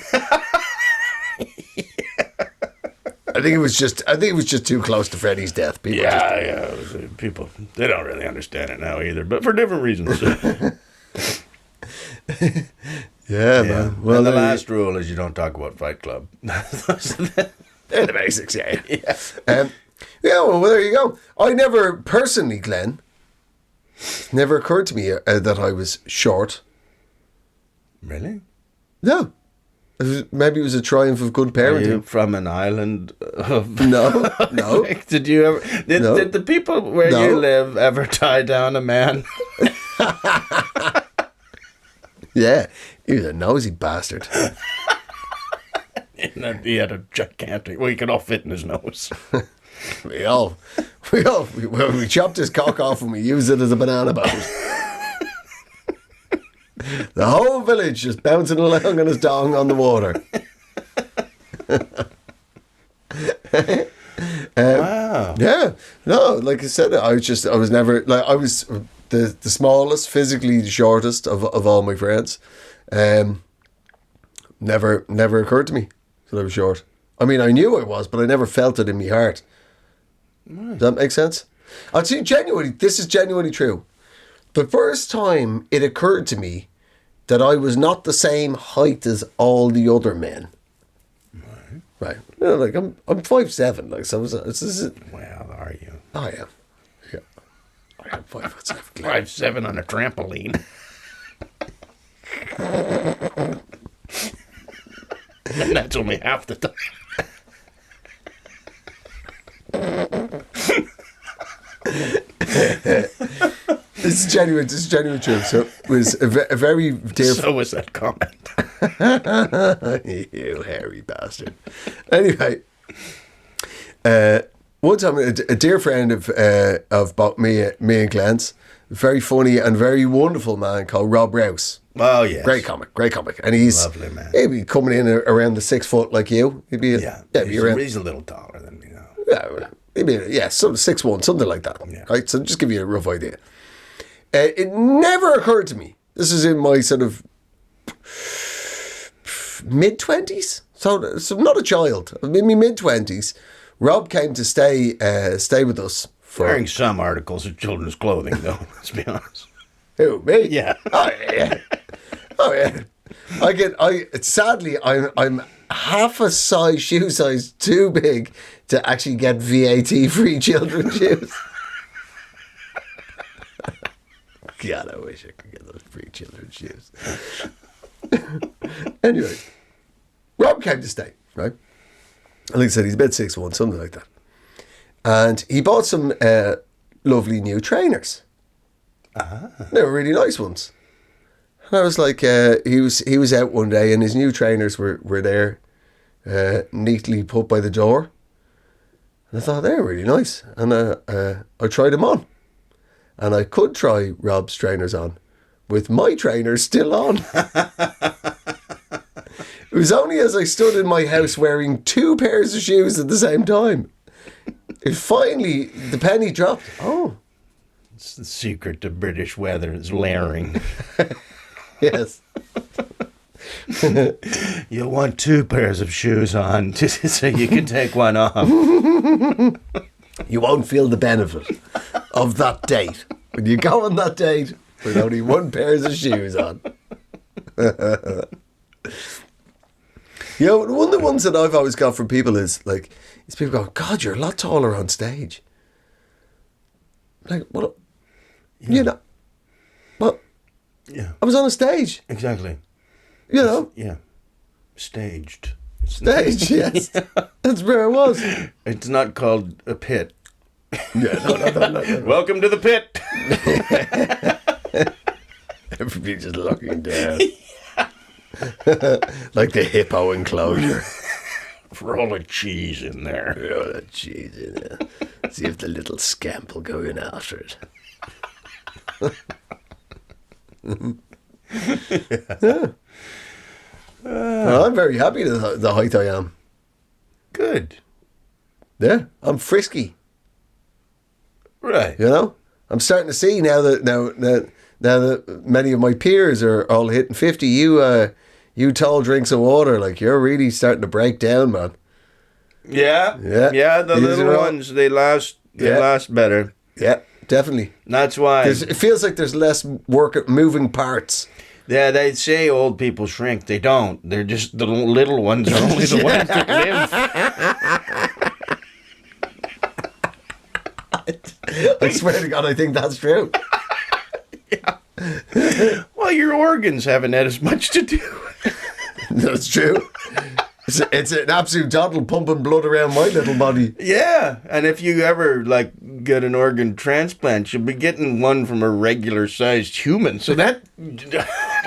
Speaker 3: I think it was just too close to Freddie's death.
Speaker 4: People, they don't really understand it now either, but for different reasons.
Speaker 3: Yeah, man.
Speaker 4: Well, and the last rule is you don't talk about Fight Club.
Speaker 3: They're the basics, yeah. Well, there you go. I never, personally, Glenn, never occurred to me that I was short.
Speaker 4: Really?
Speaker 3: No. Maybe it was a triumph of good parenting.
Speaker 4: Are you from an island of...
Speaker 3: No.
Speaker 4: Did you ever... Did the people where you live ever tie down a man?
Speaker 3: Yeah. He was a nosy bastard.
Speaker 4: He had a gigantic... Well, he could all fit in his nose.
Speaker 3: We chopped his cock off and we used it as a banana boat. The whole village just bouncing along on his dong on the water.
Speaker 4: Wow.
Speaker 3: Yeah. No, like I said, I was never, like, I was the smallest, physically the shortest of all my friends. Never occurred to me that I was short. I mean, I knew I was, but I never felt it in my heart. Does that make sense? I'll see, genuinely, this is genuinely true. The first time it occurred to me that I was not the same height as all the other men. Right. You know, like, I'm 5'7", like, so this is...
Speaker 4: Well, are you?
Speaker 3: I am. Yeah. I am 5'7".
Speaker 4: 5'7" on a trampoline. And that's only half the time.
Speaker 3: This is genuine true. So it was a very dear...
Speaker 4: So was that comment.
Speaker 3: You hairy bastard. Anyway, one time a dear friend of both me and Glenn's, a very funny and very wonderful man called Rob Rouse.
Speaker 4: Oh, yes.
Speaker 3: Great comic. And he's...
Speaker 4: Lovely man.
Speaker 3: He'd be coming in around the 6 foot like you. He'd be...
Speaker 4: He's a little taller than me now.
Speaker 3: Yeah, he'd be, sort of 6'1", something like that.
Speaker 4: Yeah.
Speaker 3: Right? So just give you a rough idea. It never occurred to me. This is in my sort of mid-20s. So not a child. I'm in my mid-20s. Rob came to stay with us.
Speaker 4: Wearing some articles of children's clothing, though, let's be honest.
Speaker 3: Who, me?
Speaker 4: Yeah.
Speaker 3: Oh, yeah. Oh, yeah. Sadly, I'm half a shoe size too big to actually get VAT-free children's shoes. God, I wish I could get those free children's shoes. Anyway, Rob came to stay, right? And like I said, he's about 6'1", something like that. And he bought some lovely new trainers. They were really nice ones. And I was like, he was out one day and his new trainers were there, neatly put by the door. And I thought, they're really nice. And I tried them on. And I could try Rob's trainers on with my trainers still on. It was only as I stood in my house wearing 2 pairs of shoes at the same time. It finally, the penny dropped. Oh.
Speaker 4: It's the secret to British weather is layering.
Speaker 3: Yes.
Speaker 4: You'll want 2 pairs of shoes on so you can take one off.
Speaker 3: You won't feel the benefit of that date when you go on that date with only 1 pair of shoes on. You know, one of the ones that I've always got from people is people going, God, you're a lot taller on stage. Like, well, you know, well,
Speaker 4: yeah,
Speaker 3: I was on a stage.
Speaker 4: Exactly.
Speaker 3: You know?
Speaker 4: Yeah. Staged.
Speaker 3: Stage, yes. That's where I was.
Speaker 4: It's not called a pit.
Speaker 3: Yeah, no.
Speaker 4: Welcome to the pit.
Speaker 3: Everybody just looking down. Like the hippo enclosure.
Speaker 4: Roll of cheese in there.
Speaker 3: Roll of cheese in there. See if the little scamp will go in after it. Yeah. Well, I'm very happy with the height I am.
Speaker 4: Good.
Speaker 3: Yeah, I'm frisky.
Speaker 4: Right.
Speaker 3: You know, I'm starting to see now that many of my peers are all hitting 50. You tall drinks of water, like you're really starting to break down, man.
Speaker 4: Yeah. The
Speaker 3: These
Speaker 4: little ones, they last better.
Speaker 3: Yeah, definitely.
Speaker 4: That's why
Speaker 3: it feels like there's less work at moving parts.
Speaker 4: Yeah, they say old people shrink. They don't. They're just the little ones are only the ones that live.
Speaker 3: I swear to God, I think that's true.
Speaker 4: Yeah. Well, your organs haven't had as much to do.
Speaker 3: That's true. It's an absolute toddle pumping blood around my little body.
Speaker 4: Yeah, and if you ever get an organ transplant, you'll be getting one from a regular sized human. So that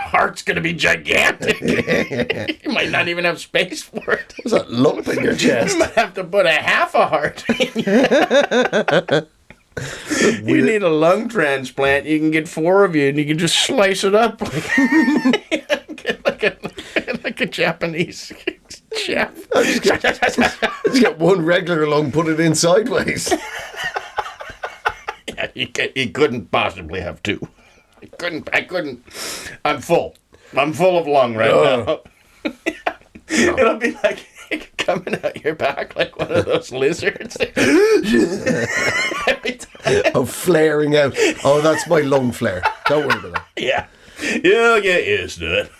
Speaker 4: heart's going to be gigantic. You might not even have space for it.
Speaker 3: What's that lump in your chest?
Speaker 4: You might have to put half a heart in. You need a lung transplant. You can get 4 of you, and you can just slice it up like a Japanese chef.
Speaker 3: Just get one regular lung, put it in sideways.
Speaker 4: Yeah, you couldn't possibly have 2. I couldn't. I'm full. I'm full of lung right now. It'll be like coming out your back like one of those lizards. Every time.
Speaker 3: Oh, flaring out. Oh, that's my lung flare. Don't worry about that.
Speaker 4: Yeah. You'll get used to it.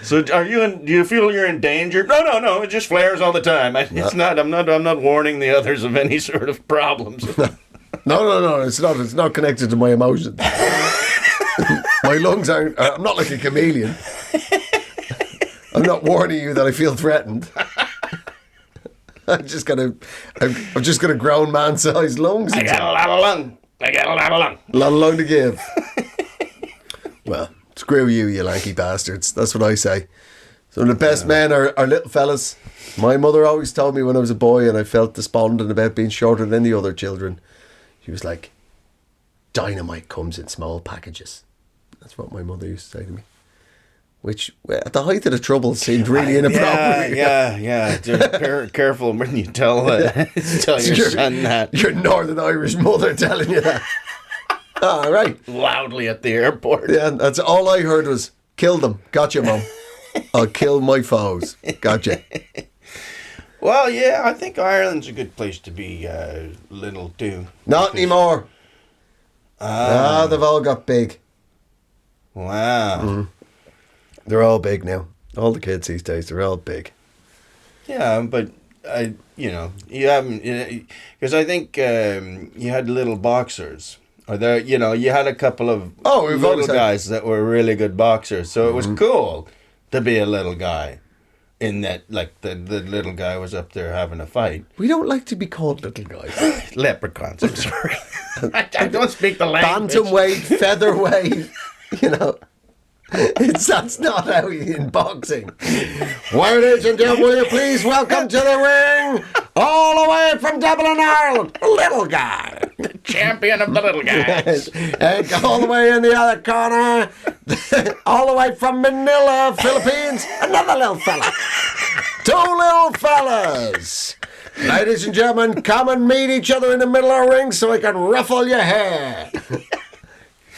Speaker 4: So do you feel you're in danger? No, it just flares all the time. I'm not warning the others of any sort of problems.
Speaker 3: No, it's not connected to my emotions. My lungs aren't, I'm not like a chameleon. I'm not warning you that I feel threatened. I've just got a grown man-sized lungs.
Speaker 4: I got a lot of lung.
Speaker 3: A lot of lung to give. Well, screw you, you lanky bastards. That's what I say. Some of the best men are little fellas. My mother always told me when I was a boy and I felt despondent about being shorter than the other children. She was like, dynamite comes in small packages. That's what my mother used to say to me. Which, at the height of the trouble, seemed really inappropriate.
Speaker 4: Yeah. Careful when you tell your son that.
Speaker 3: Your Northern Irish mother telling you that. All right.
Speaker 4: Loudly at the airport.
Speaker 3: Yeah, that's all I heard was, kill them. Gotcha, Mum. I'll kill my foes. Gotcha.
Speaker 4: Well, yeah, I think Ireland's a good place to be little too.
Speaker 3: Not anymore. They've all got big.
Speaker 4: Wow.
Speaker 3: Mm. They're all big now. All the kids these days, they're all big.
Speaker 4: Yeah, but you haven't, because I think you had little boxers. Or there, you had a couple of little guys that were really good boxers. So it was cool to be a little guy. In that, like, the little guy was up there having a fight.
Speaker 3: We don't like to be called little guys.
Speaker 4: Leprechauns, I'm sorry. I don't speak the language.
Speaker 3: Bantamweight, featherweight, that's not how you in boxing. Ladies and gentlemen, will you please welcome to the ring, all the way from Dublin, Ireland, little guy.
Speaker 4: The champion of the little guys.
Speaker 3: And all the way in the other corner, all the way from Manila, Philippines, another little fella. Two little fellas. Ladies and gentlemen, come and meet each other in the middle of the ring so I can ruffle your hair.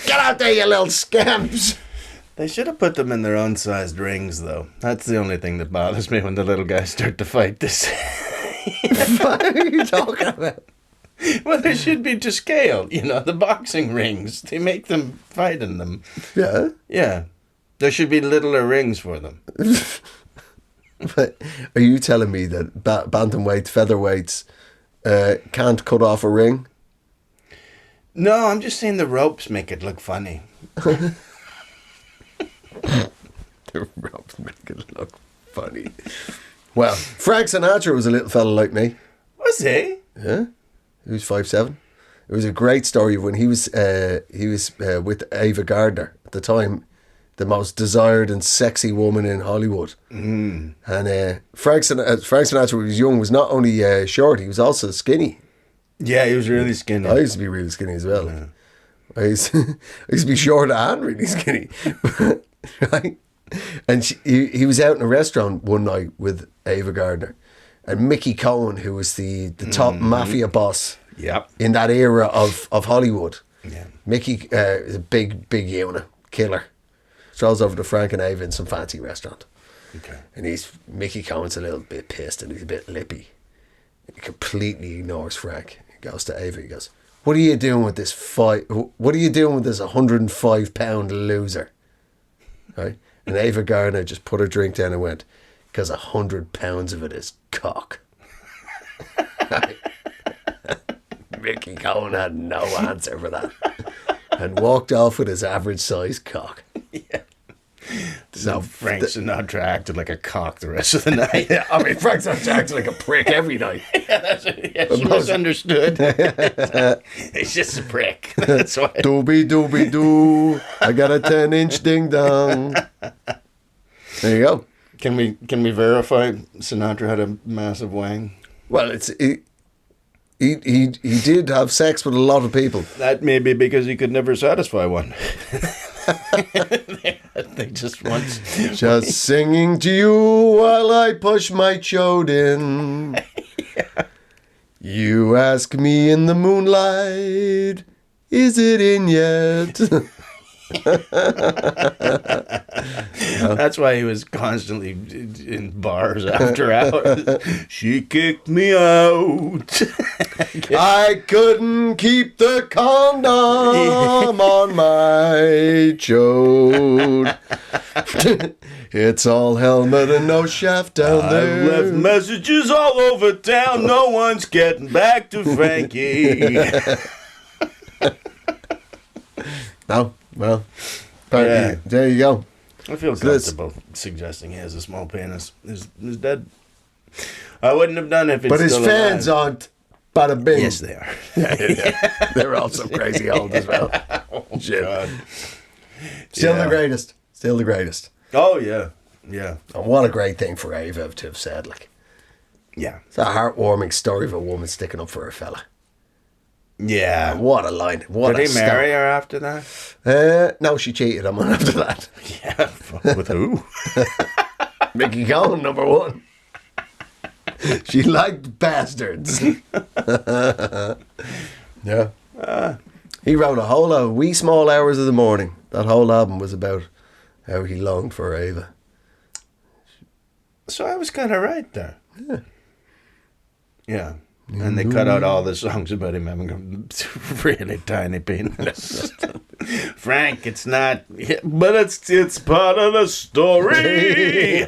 Speaker 3: Get out there, you little scamps.
Speaker 4: They should have put them in their own sized rings, though. That's the only thing that bothers me when the little guys start to fight this.
Speaker 3: What are you talking about?
Speaker 4: Well, they should be to scale, the boxing rings. They make them fight in them.
Speaker 3: Yeah?
Speaker 4: Yeah. There should be littler rings for them.
Speaker 3: But are you telling me that bantamweights, featherweights can't cut off a ring?
Speaker 4: No, I'm just saying the ropes make it look funny.
Speaker 3: The ropes make it look funny. Well, Frank Sinatra was a little fella like me.
Speaker 4: Was he?
Speaker 3: Yeah. He was 5'7". It was a great story when he was with Ava Gardner at the time, the most desired and sexy woman in Hollywood. Mm. And Frank Sinatra, when he was young, was not only short, he was also skinny.
Speaker 4: Yeah, he was really skinny.
Speaker 3: I used to be really skinny as well. Yeah. I used to be short and really skinny. Right? And he was out in a restaurant one night with Ava Gardner. And Mickey Cohen, who was the top mafia boss in that era of Hollywood. Yeah. Mickey is a big unit, killer. Strolls over to Frank and Ava in some fancy restaurant. Okay. And Mickey Cohen's a little bit pissed and he's a bit lippy. He completely ignores Frank. He goes to Ava, he goes, what are you doing with this fight? What are you doing with this 105-pound loser? Right? And Ava Gardner just put her drink down and went, because 100 pounds of it is cock. Mickey Cohen had no answer for that and walked off with his average size cock. Yeah.
Speaker 4: So Frank Sinatra acted like a cock the rest of the night.
Speaker 3: Yeah, I mean, Frank Sinatra acted like a prick every night.
Speaker 4: She misunderstood. He's just a prick. That's why.
Speaker 3: Doobie doo. I got a 10-inch ding dong. There you go.
Speaker 4: Can we verify Sinatra had a massive wang?
Speaker 3: Well, he did have sex with a lot of people.
Speaker 4: That may be because he could never satisfy one. They just once.
Speaker 3: Just singing to you while I push my chode in. Yeah. You ask me in the moonlight, is it in yet?
Speaker 4: That's why he was constantly in bars after hours. She kicked me out.
Speaker 3: I couldn't keep the condom on my chode. It's all helmet and no shaft down
Speaker 4: I
Speaker 3: there.
Speaker 4: left messages all over town. No one's getting back to Frankie.
Speaker 3: No, well, apparently, there you go.
Speaker 4: I feel comfortable suggesting he has a small penis. He's dead. I wouldn't have done it if it's
Speaker 3: But his
Speaker 4: still
Speaker 3: fans
Speaker 4: alive.
Speaker 3: aren't. Bada bing.
Speaker 4: Yes, they are.
Speaker 3: They're also crazy old as well. Shit.
Speaker 4: God.
Speaker 3: Still
Speaker 4: Yeah.
Speaker 3: the greatest. Still the greatest.
Speaker 4: Oh, yeah. Yeah.
Speaker 3: And what a great thing for Ava to have said. Like,
Speaker 4: Yeah.
Speaker 3: it's a heartwarming story of a woman sticking up for a fella.
Speaker 4: Yeah.
Speaker 3: What a line. What
Speaker 4: Did
Speaker 3: a
Speaker 4: he marry her after that?
Speaker 3: No, she cheated on him after that.
Speaker 4: Yeah. With who?
Speaker 3: Mickey Cohen, number one. She liked bastards. Yeah. He wrote a whole lot of Wee Small Hours of the Morning. That whole album was about how he longed for Ava.
Speaker 4: So I was kind of right there. Yeah. Yeah. And they cut out all the songs about him having a really tiny penis. Frank, it's not, but it's part of the story.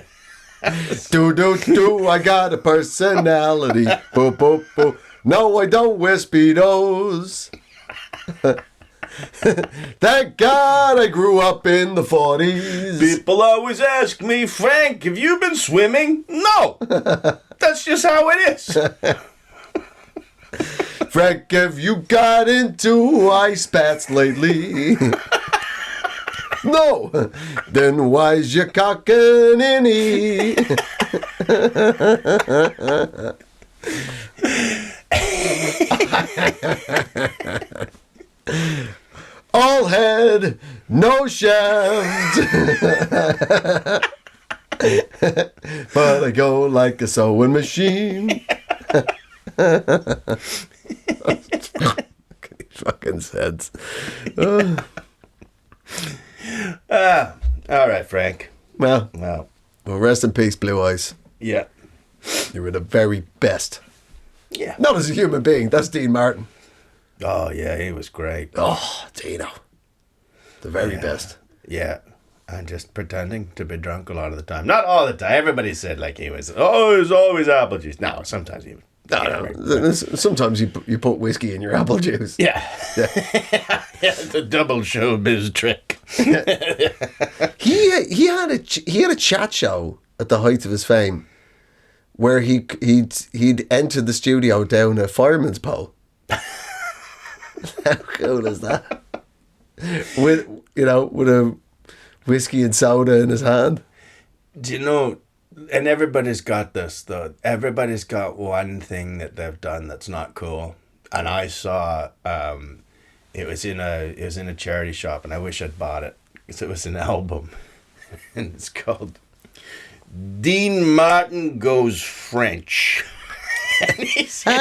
Speaker 3: Do, I got a personality. Boo, boo, boo. No, I don't wear Speedos. Thank God I grew up in the 40s.
Speaker 4: People always ask me, Frank, have you been swimming? No. That's just how it is.
Speaker 3: Frank, have you got into ice baths lately? No. Then why's your cock an innie? All head, no shaft. But I go like a sewing machine. Fucking sense.
Speaker 4: All right, Frank.
Speaker 3: Well,
Speaker 4: Well,
Speaker 3: rest in peace, Blue Eyes.
Speaker 4: yeah.
Speaker 3: You were the very best.
Speaker 4: Yeah.
Speaker 3: Not as a human being. That's Dean Martin.
Speaker 4: Oh, yeah, he was great.
Speaker 3: Oh, Dino. The very best.
Speaker 4: Yeah. And just pretending to be drunk a lot of the time. Not all the time. Everybody said like he was, oh, there's always apple juice. No, sometimes he
Speaker 3: No. Sometimes you put whiskey in your apple juice.
Speaker 4: Yeah. Yeah, the double showbiz trick.
Speaker 3: He had a chat show at the height of his fame, where he'd entered the studio down a fireman's pole. How cool is that? With a whiskey and soda in his hand.
Speaker 4: Do you know, and everybody's got this though. Everybody's got one thing that they've done that's not cool. And I saw it was in a charity shop, and I wish I'd bought it because it was an album, and it's called Dean Martin Goes French. And he's in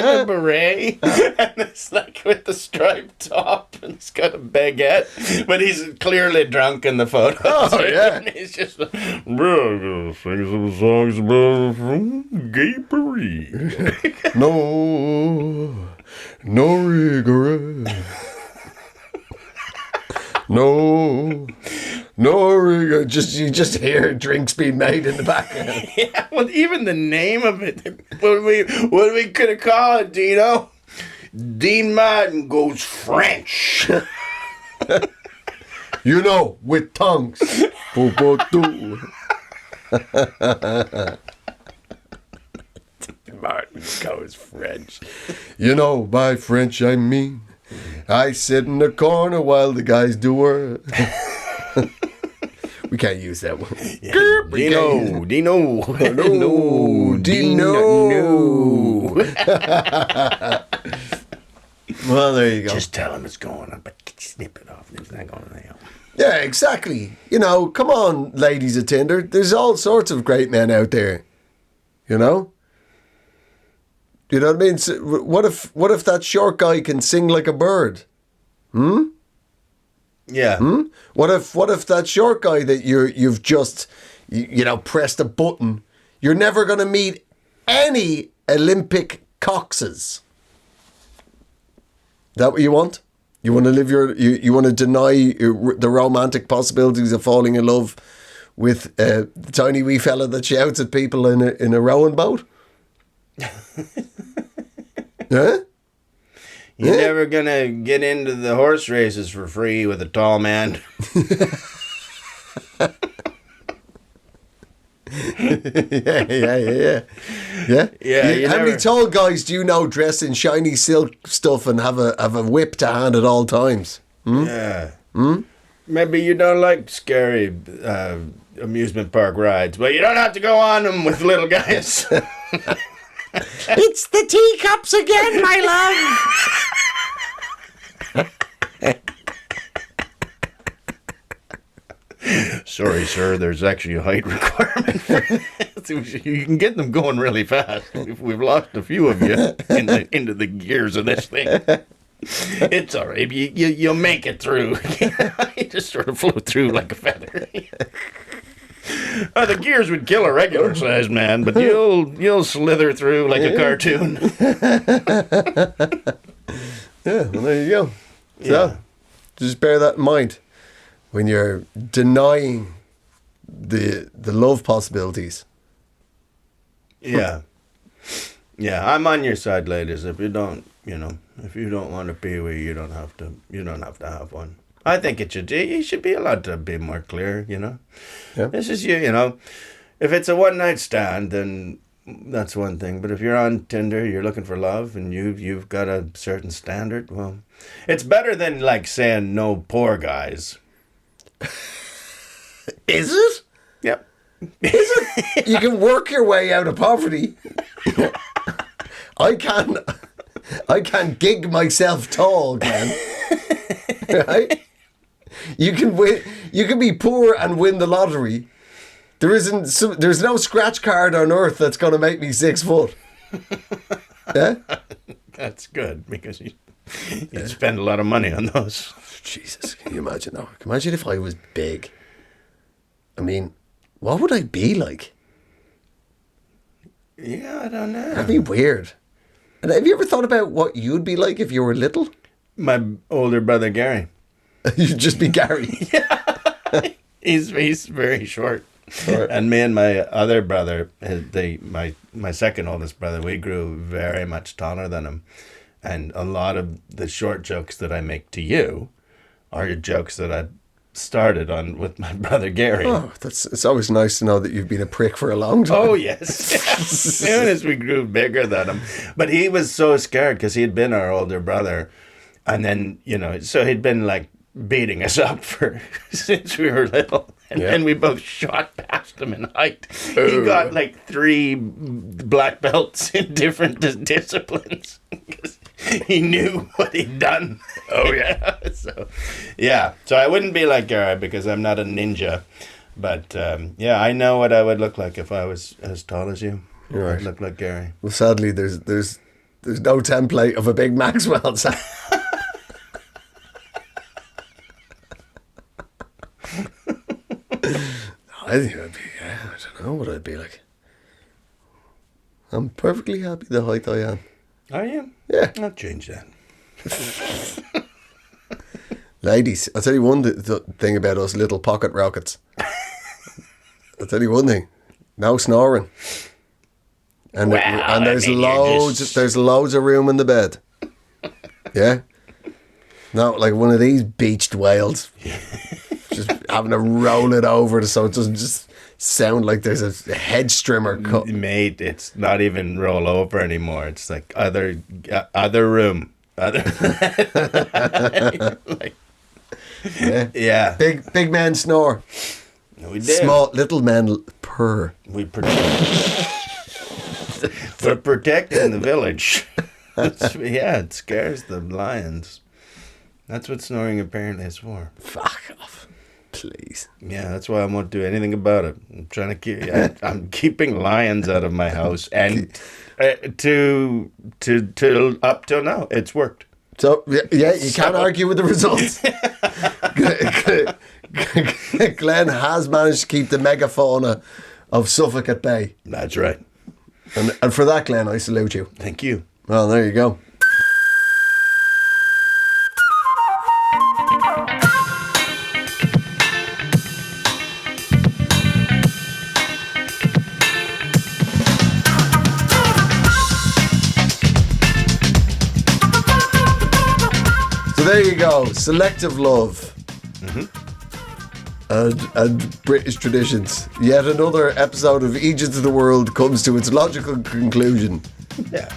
Speaker 4: a beret, and it's like with the striped top, and he's got a baguette, but he's clearly drunk in the photo.
Speaker 3: Oh, yeah.
Speaker 4: And he's just like, bro, I'm gonna sing some songs about gay Paris.
Speaker 3: No regret. No regret. You just hear drinks being made in the background.
Speaker 4: Yeah, well, even the name of it, what we could have called it, Dino? Dean Martin Goes French.
Speaker 3: With tongues. Boo, boo, doo. Martin goes French. By French I mean, I sit in the corner while the guys do work. We can't use that one.
Speaker 4: Dino.
Speaker 3: No. Well, there you go.
Speaker 4: Just tell him it's going on, but snip it off. It's not going to help.
Speaker 3: Yeah, exactly. Come on, ladies of Tinder. There's all sorts of great men out there. You know what I mean? So what if that short guy can sing like a bird?
Speaker 4: Yeah.
Speaker 3: What if that short guy that you've just pressed a button? You're never going to meet any Olympic coxes. Is that what you want? You want to live you want to deny the romantic possibilities of falling in love with the tiny wee fella that shouts at people in a rowing boat? Huh?
Speaker 4: You're never gonna get into the horse races for free with a tall man. Yeah.
Speaker 3: How many tall guys do you know dressed in shiny silk stuff and have a whip to hand at all times?
Speaker 4: Yeah. Maybe you don't like scary amusement park rides, but you don't have to go on them with little guys.
Speaker 3: It's the teacups again, my love.
Speaker 4: Sorry, sir. There's actually a height requirement for this. You can get them going really fast. We've lost a few of you into the gears of this thing. It's all right. You'll make it through. You just sort of float through like a feather. The gears would kill a regular sized man, but you'll slither through like a cartoon.
Speaker 3: Yeah, well, there you go. So, just bear that in mind when you're denying the love possibilities.
Speaker 4: Yeah. Yeah, I'm on your side, ladies. If you don't want to be with you don't have to have one. I think you should be allowed to be more clear, Yeah. This is if it's a one night stand, then that's one thing. But if you're on Tinder, you're looking for love and you've got a certain standard, well, it's better than like saying no poor guys.
Speaker 3: Is it?
Speaker 4: Yep.
Speaker 3: Is it? You can work your way out of poverty. I can gig myself tall, man. Right? You can win. You can be poor and win the lottery. There's no scratch card on earth that's going to make me 6 foot. Yeah,
Speaker 4: that's good because you spend a lot of money on those.
Speaker 3: Jesus, can you imagine that? Imagine if I was big. I mean, what would I be like?
Speaker 4: Yeah, I don't know.
Speaker 3: That'd be weird. And have you ever thought about what you'd be like if you were little?
Speaker 4: My older brother Gary.
Speaker 3: You'd just be Gary.
Speaker 4: Yeah. He's very short. Right. And me and my other brother, my second oldest brother, we grew very much taller than him. And a lot of the short jokes that I make to you are jokes that I started on with my brother Gary.
Speaker 3: Oh, it's always nice to know that you've been a prick for a long time.
Speaker 4: Oh, yes. As soon as we grew bigger than him. But he was so scared because he had been our older brother. And then, so he'd been like beating us up since we were little. And then we both shot past him in height. He got like 3 black belts in different disciplines because he knew what he'd done. Oh, yeah. So I wouldn't be like Gary because I'm not a ninja. But, I know what I would look like if I was as tall as you.
Speaker 3: Right.
Speaker 4: I'd look like Gary.
Speaker 3: Well, sadly, there's no template of a big Maxwell. I think I don't know what I'd be like. I'm perfectly happy the height I am.
Speaker 4: Are you?
Speaker 3: Yeah.
Speaker 4: I'll change that.
Speaker 3: Ladies, I'll tell you one thing about us little pocket rockets. I'll tell you one thing. No snoring. And there's loads of room in the bed. Yeah? Not like one of these beached whales. Just having to roll it over so it doesn't just sound like there's a head strimmer cut.
Speaker 4: Mate, it's not even roll over anymore. It's like other room. Like, yeah.
Speaker 3: Big men snore.
Speaker 4: We did.
Speaker 3: Little men purr.
Speaker 4: We're protecting the village. It scares the lions. That's what snoring apparently is for.
Speaker 3: Fuck off, please.
Speaker 4: Yeah, that's why I won't do anything about it. I'm trying to keep. I'm keeping lions out of my house, and to up till now, it's worked.
Speaker 3: So, yeah, you can't argue with the results. Glenn has managed to keep the megafauna of Suffolk at bay.
Speaker 4: That's right.
Speaker 3: And for that, Glenn, I salute you.
Speaker 4: Thank you.
Speaker 3: Well, there you go. So there you go. Selective love. And British traditions. Yet another episode of Eejits of the World comes to its logical conclusion.
Speaker 4: Yeah.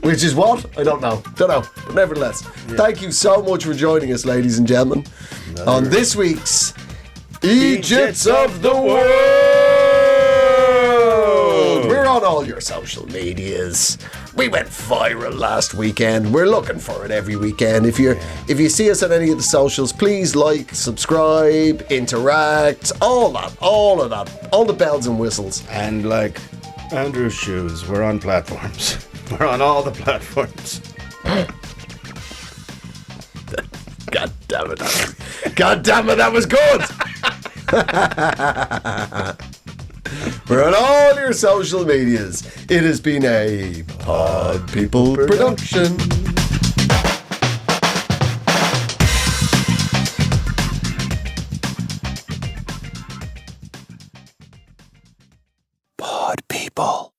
Speaker 3: Which is what? I don't know. But nevertheless, thank you so much for joining us, ladies and gentlemen, on this week's Eejits of the World. We're on all your social medias. We went viral last weekend. We're looking for it every weekend. If you see us on any of the socials, please like, subscribe, interact, all of that, all the bells and whistles.
Speaker 4: And like Andrew's shoes, we're on platforms. We're on all the platforms.
Speaker 3: God damn it. God damn it, that was good. We're on all your social medias. It has been a Pod People production.
Speaker 5: Pod People.